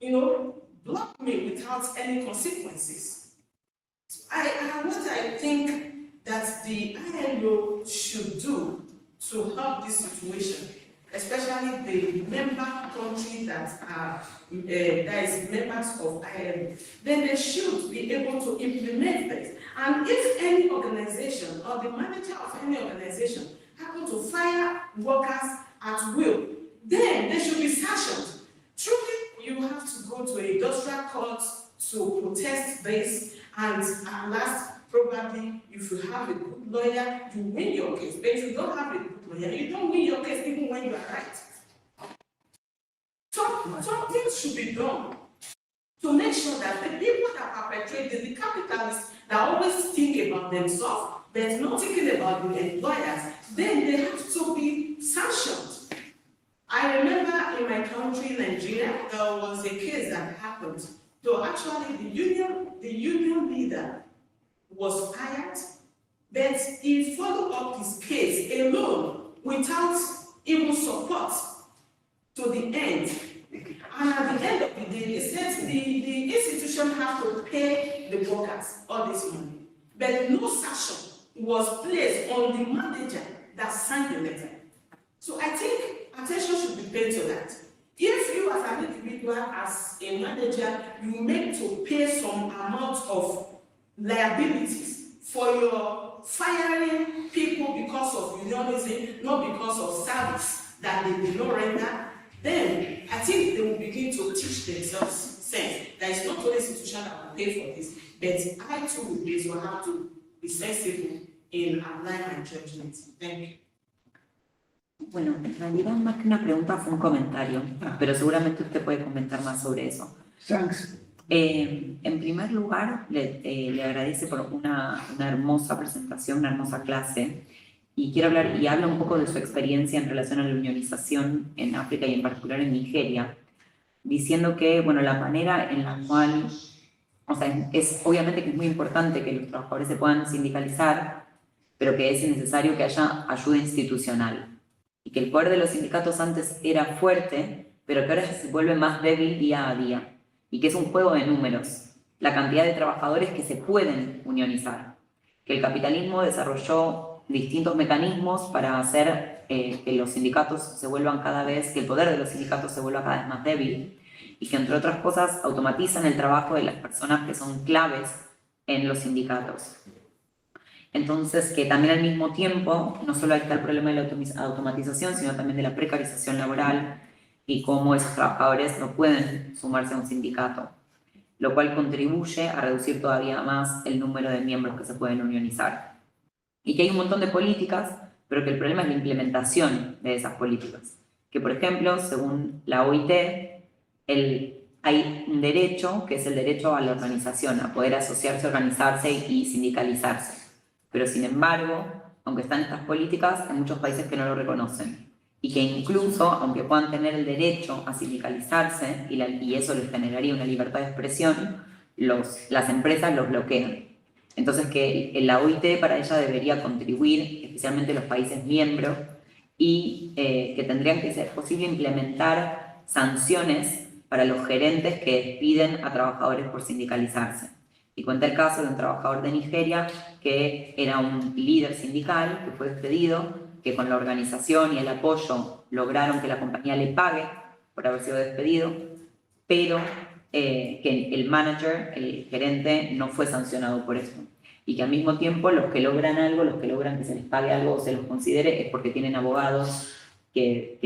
you know, block me without any consequences. What I think that the ILO should do to help this situation, especially the member country that is members of ILO, then they should be able to implement this. And if any organization or the manager of any organization happen to fire workers at will, then they should be sanctioned. Truly, you have to go to a industrial court to protest this, and at last, probably, if you have a good lawyer, you win your case. But if you don't have a good lawyer, you don't win your case even when you are right. So something should be done to make sure that the people that perpetrate this, the capitalists that always think about themselves, but not thinking about the employers, then they have to be sanctioned. I remember in my country, Nigeria, there was a case that happened. So actually, the union leader was fired, but he followed up his case alone without even support to the end. And at the end of the day, they said the institution has to pay the workers all this money. But no sanction was placed on the manager that signed the letter. So I think attention should be paid to that. If you as an individual, as a manager, you make to pay some amount of liabilities for your firing people because of unionism, not because of service that they did not render, then I think they will begin to teach themselves sense. There is not only institution that will pay for this, but I too will have to be sensible in applying my judgment. Thank you. Bueno, en realidad más que una pregunta fue un comentario, pero seguramente usted puede comentar más sobre eso. Thanks. En primer lugar, le agradece por una hermosa presentación, una hermosa clase, y quiero hablar, y habla un poco de su experiencia en relación a la unionización en África y en particular en Nigeria, diciendo que, bueno, la manera en la cual, o sea, es obviamente que es muy importante que los trabajadores se puedan sindicalizar, pero que es necesario que haya ayuda institucional, y que el poder de los sindicatos antes era fuerte, pero que ahora se vuelve más débil día a día. Y que es un juego de números, la cantidad de trabajadores que se pueden unionizar, que el capitalismo desarrolló distintos mecanismos para hacer que los sindicatos se vuelvan cada vez, que el poder de los sindicatos se vuelva cada vez más débil, y que entre otras cosas automatizan el trabajo de las personas que son claves en los sindicatos. Entonces, que también al mismo tiempo, no solo está el problema de la automatización, sino también de la precarización laboral, y cómo esos trabajadores no pueden sumarse a un sindicato, lo cual contribuye a reducir todavía más el número de miembros que se pueden unionizar. Y que hay un montón de políticas, pero que el problema es la implementación de esas políticas. Que, por ejemplo, según la OIT, hay un derecho, que es el derecho a la organización, a poder asociarse, organizarse y sindicalizarse. Pero, sin embargo, aunque están estas políticas, hay muchos países que no lo reconocen. Y que incluso, aunque puedan tener el derecho a sindicalizarse, y eso les generaría una libertad de expresión, las empresas los bloquean. Entonces, que la OIT para ella debería contribuir, especialmente los países miembros, y que tendrían que ser posible implementar sanciones para los gerentes que despiden a trabajadores por sindicalizarse. Y cuenta el caso de un trabajador de Nigeria que era un líder sindical que fue despedido, que con la organización y el apoyo lograron que la compañía le pague por haber sido despedido, pero que el manager, el gerente, no fue sancionado por esto. Y que al mismo tiempo los que logran algo, los que logran que se les pague algo o se los considere, es porque tienen abogados que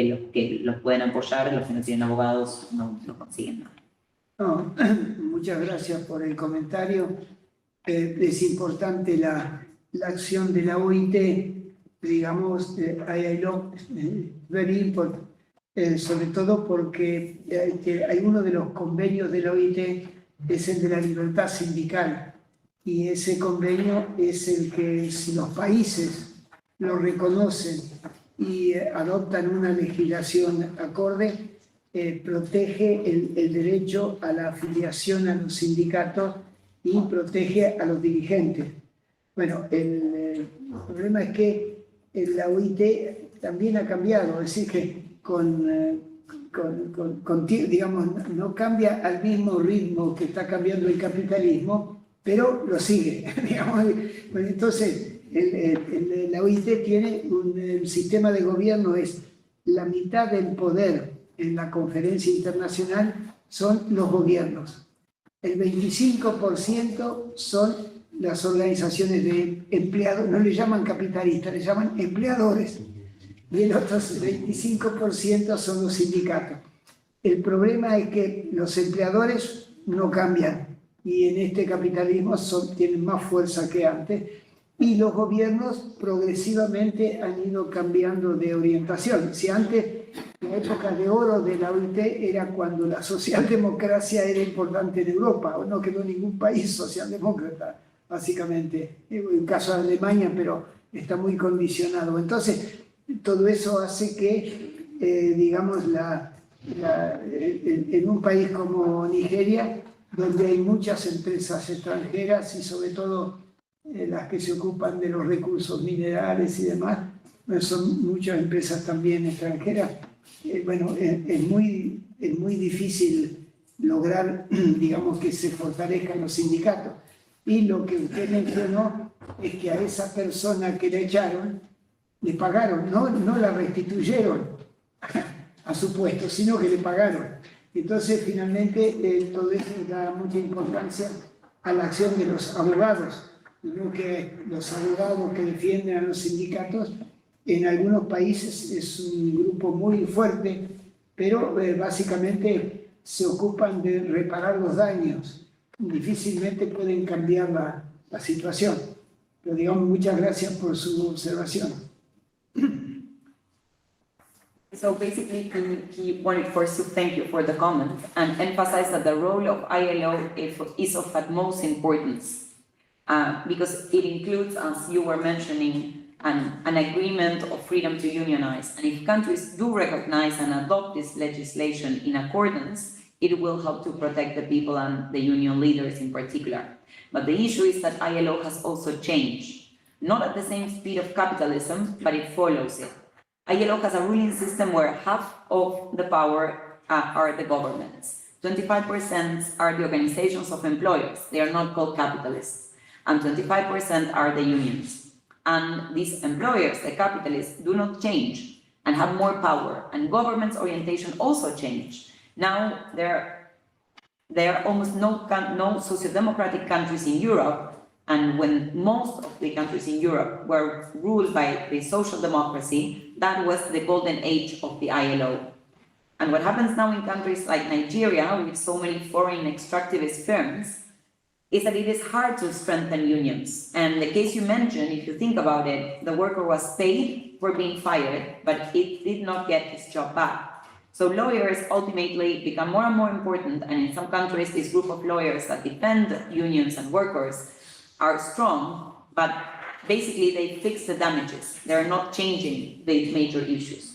los pueden apoyar, los que no tienen abogados no consiguen nada. No, muchas gracias por el comentario. Es importante la acción de la OIT, digamos, ILO, very important, sobre todo porque hay uno de los convenios de la OIT, es el de la libertad sindical, y ese convenio es el que, si los países lo reconocen y adoptan una legislación acorde, protege el derecho a la afiliación a los sindicatos y protege a los dirigentes. Bueno, el problema es que la OIT también ha cambiado, es decir, que digamos, no cambia al mismo ritmo que está cambiando el capitalismo, pero lo sigue, digamos. Bueno, entonces, la OIT tiene un sistema de gobierno, es la mitad del poder en la conferencia internacional son los gobiernos. El 25% son las organizaciones de empleados, no le llaman capitalistas, le llaman empleadores. Y el otro 25% son los sindicatos. El problema es que los empleadores no cambian y en este capitalismo tienen más fuerza que antes, y los gobiernos progresivamente han ido cambiando de orientación. Si antes, la época de oro de la OIT era cuando la socialdemocracia era importante en Europa, o no quedó ningún país socialdemócrata, básicamente, en el caso de Alemania, pero está muy condicionado. Entonces, todo eso hace que, digamos, en un país como Nigeria, donde hay muchas empresas extranjeras y sobre todo las que se ocupan de los recursos minerales y demás, son muchas empresas también extranjeras. Bueno, es muy difícil lograr, digamos, que se fortalezcan los sindicatos. Y lo que usted mencionó es que a esa persona que le echaron, le pagaron, no la restituyeron a su puesto, sino que le pagaron. Entonces, finalmente, todo eso da mucha importancia a la acción de los abogados. Creo que los abogados que defienden a los sindicatos en algunos países es un grupo muy fuerte, pero básicamente se ocupan de reparar los daños. Difícilmente pueden cambiar la situación. Pero digamos, muchas gracias por su observación. So basically, he wanted first to thank you for the comment and emphasize that the role of ILO is of utmost importance. Because it includes, as you were mentioning, an agreement of freedom to unionize. And if countries do recognize and adopt this legislation in accordance, it will help to protect the people and the union leaders in particular. But the issue is that ILO has also changed, not at the same speed of capitalism, but it follows it. ILO has a ruling system where half of the power are the governments. 25% are the organizations of employers. They are not called capitalists. And 25% are the unions. And these employers, the capitalists, do not change and have more power. And government's orientation also changed. Now there are almost no socio-democratic countries in Europe. And when most of the countries in Europe were ruled by the social democracy, that was the golden age of the ILO. And what happens now in countries like Nigeria, with so many foreign extractivist firms, is that it is hard to strengthen unions. And the case you mentioned, if you think about it, the worker was paid for being fired, but it did not get his job back. So lawyers ultimately become more and more important, and in some countries, this group of lawyers that defend unions and workers are strong, but basically they fix the damages. They're not changing the major issues.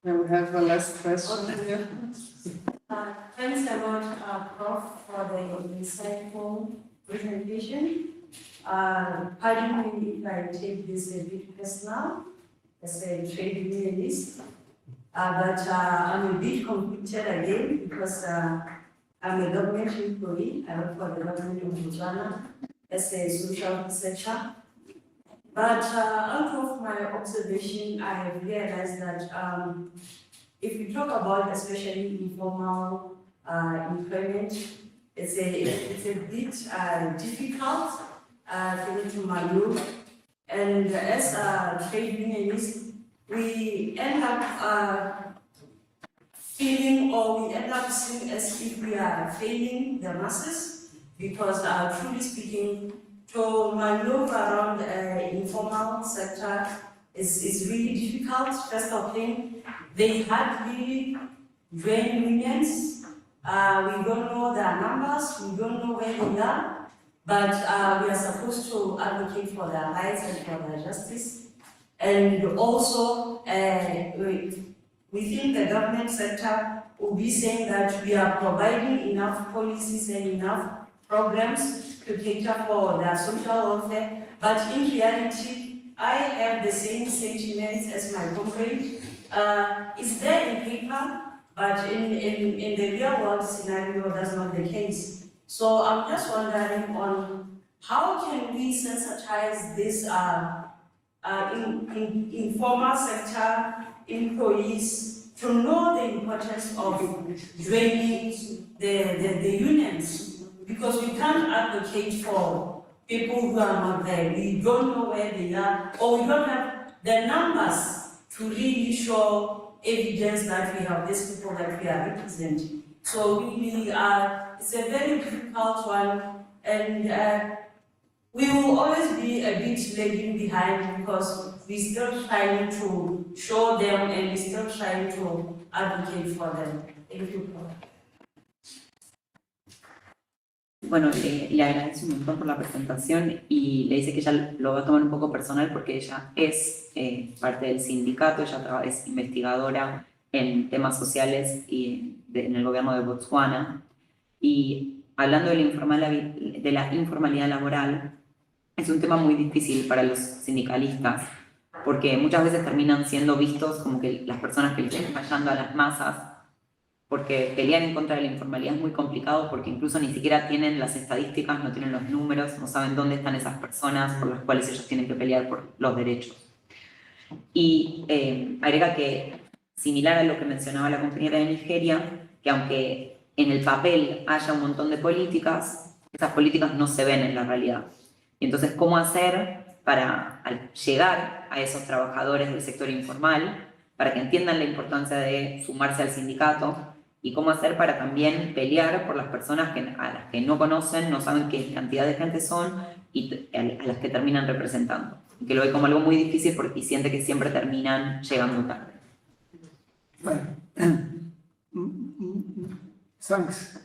And we have a last question here. Thanks a lot, Prof, for the insightful presentation. Pardon me if I take this a bit personal, as a trade unionist, but I'm a bit conflicted again because I'm a government employee. I work for the government of Botswana as a social researcher. But out of my observation, I have realized that if we talk about especially informal employment, it's a bit difficult for to maneuver. And as a trade unionist, we end up feeling, or we end up seeing as if we are failing the masses, because truly speaking, to maneuver around the informal sector is really difficult. First of all, they hardly join unions. We don't know their numbers, we don't know where they are, but we are supposed to advocate for their rights and for their justice. And also, within the government sector, we'll be saying that we are providing enough policies and enough programs to cater for their social welfare, but in reality, I have the same sentiments as my comrade. It's there in paper, but in the real world scenario, that's not the case. So I'm just wondering on how can we sensitize this informal sector employees to know the importance of joining the unions? Because we can't advocate for people who are not there. We don't know where they are, or we don't have the numbers to really show evidence that we have these people that we are representing. So it's a very difficult one, and we will always be a bit lagging behind because we're still trying to show them and we're still trying to advocate for them. Thank you. Bueno, le agradezco un montón por la presentación y le dice que ella lo va a tomar un poco personal porque ella es parte del sindicato, ella es investigadora en temas sociales y en el gobierno de Botswana. Y hablando de la informalidad laboral, es un tema muy difícil para los sindicalistas porque muchas veces terminan siendo vistos como que las personas que le están fallando a las masas, porque pelear en contra de la informalidad es muy complicado porque incluso ni siquiera tienen las estadísticas, no tienen los números, no saben dónde están esas personas por las cuales ellos tienen que pelear por los derechos. Y agrega que, similar a lo que mencionaba la compañera de Nigeria, que aunque en el papel haya un montón de políticas, esas políticas no se ven en la realidad. Y entonces, ¿cómo hacer para llegar a esos trabajadores del sector informal, para que entiendan la importancia de sumarse al sindicato? Y cómo hacer para también pelear por las personas a las que no conocen, no saben qué cantidad de gente son y a las que terminan representando. Y que lo ve como algo muy difícil porque siente que siempre terminan llegando tarde. Bueno, thanks.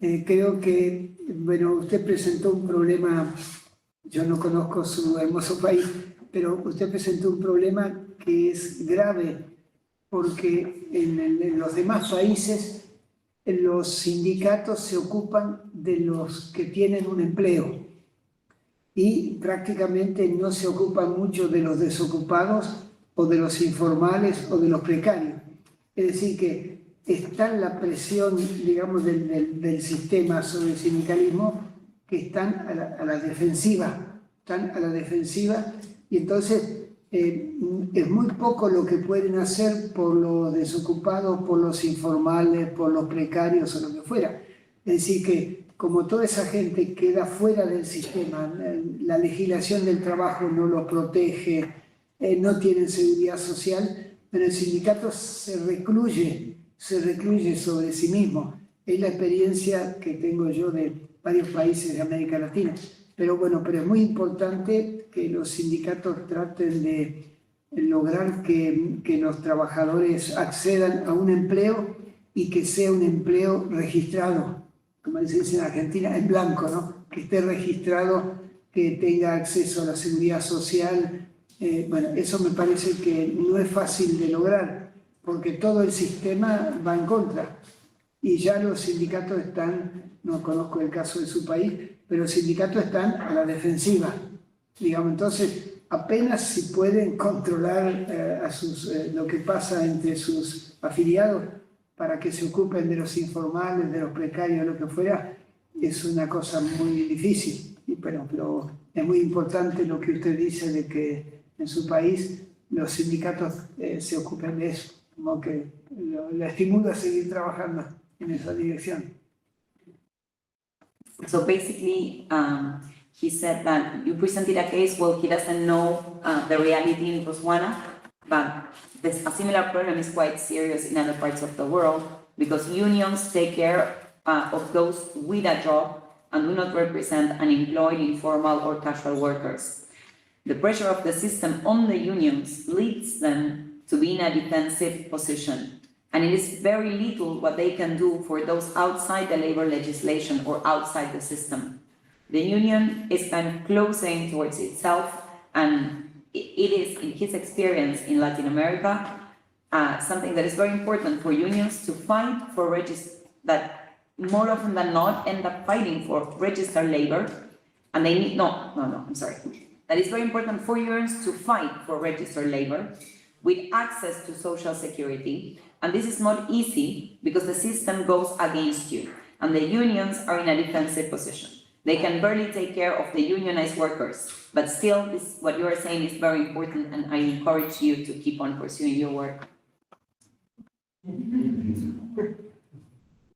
Creo que, bueno, usted presentó un problema, yo no conozco su hermoso país, pero usted presentó un problema que es grave porque en los demás países los sindicatos se ocupan de los que tienen un empleo y prácticamente no se ocupan mucho de los desocupados o de los informales o de los precarios. Es decir, que está la presión, digamos, del sistema sobre el sindicalismo que están a la defensiva, y entonces es muy poco lo que pueden hacer por los desocupados, por los informales, por los precarios o lo que fuera. Es decir, que como toda esa gente queda fuera del sistema, la legislación del trabajo no los protege, no tienen seguridad social, pero el sindicato se recluye sobre sí mismo. Es la experiencia que tengo yo de varios países de América Latina. Pero bueno, pero es muy importante que los sindicatos traten de lograr que los trabajadores accedan a un empleo y que sea un empleo registrado, como se dice en Argentina, en blanco, ¿no? Que esté registrado, que tenga acceso a la seguridad social. Bueno, eso me parece que no es fácil de lograr, porque todo el sistema va en contra. Y ya los sindicatos están, no conozco el caso de su país, pero los sindicatos están a la defensiva. Digamos, entonces, apenas si pueden controlar lo que pasa entre sus afiliados para que se ocupen de los informales, de los precarios, lo que fuera, es una cosa muy difícil. Pero es muy importante lo que usted dice de que en su país los sindicatos se ocupen de eso, como que lo estimula a seguir trabajando en esa dirección. So basically, he said that you presented a case, well, he doesn't know the reality in Botswana, but a similar problem is quite serious in other parts of the world because unions take care of those with a job and do not represent unemployed, informal or casual workers. The pressure of the system on the unions leads them to be in a defensive position. And it is very little what they can do for those outside the labor legislation or outside the system. The union is kind of closing towards itself, and it is, in his experience in Latin America, something that is very important for unions to fight for that more often than not end up fighting for registered labor, and they need, I'm sorry. That is very important for unions to fight for registered labor with access to social security. And this is not easy because the system goes against you and the unions are in a defensive position. They can barely take care of the unionized workers, but still what you are saying is very important and I encourage you to keep on pursuing your work.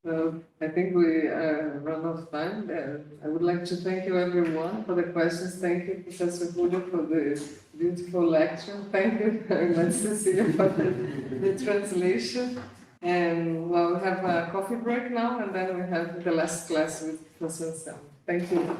Well, I think we run out of time. I would like to thank you everyone for the questions. Thank you, Professor Julio, for the beautiful lecture. Thank you very much, Cecilia, for the translation. And well, we have a coffee break now, and then we have the last class with Professor Sam. Thank you.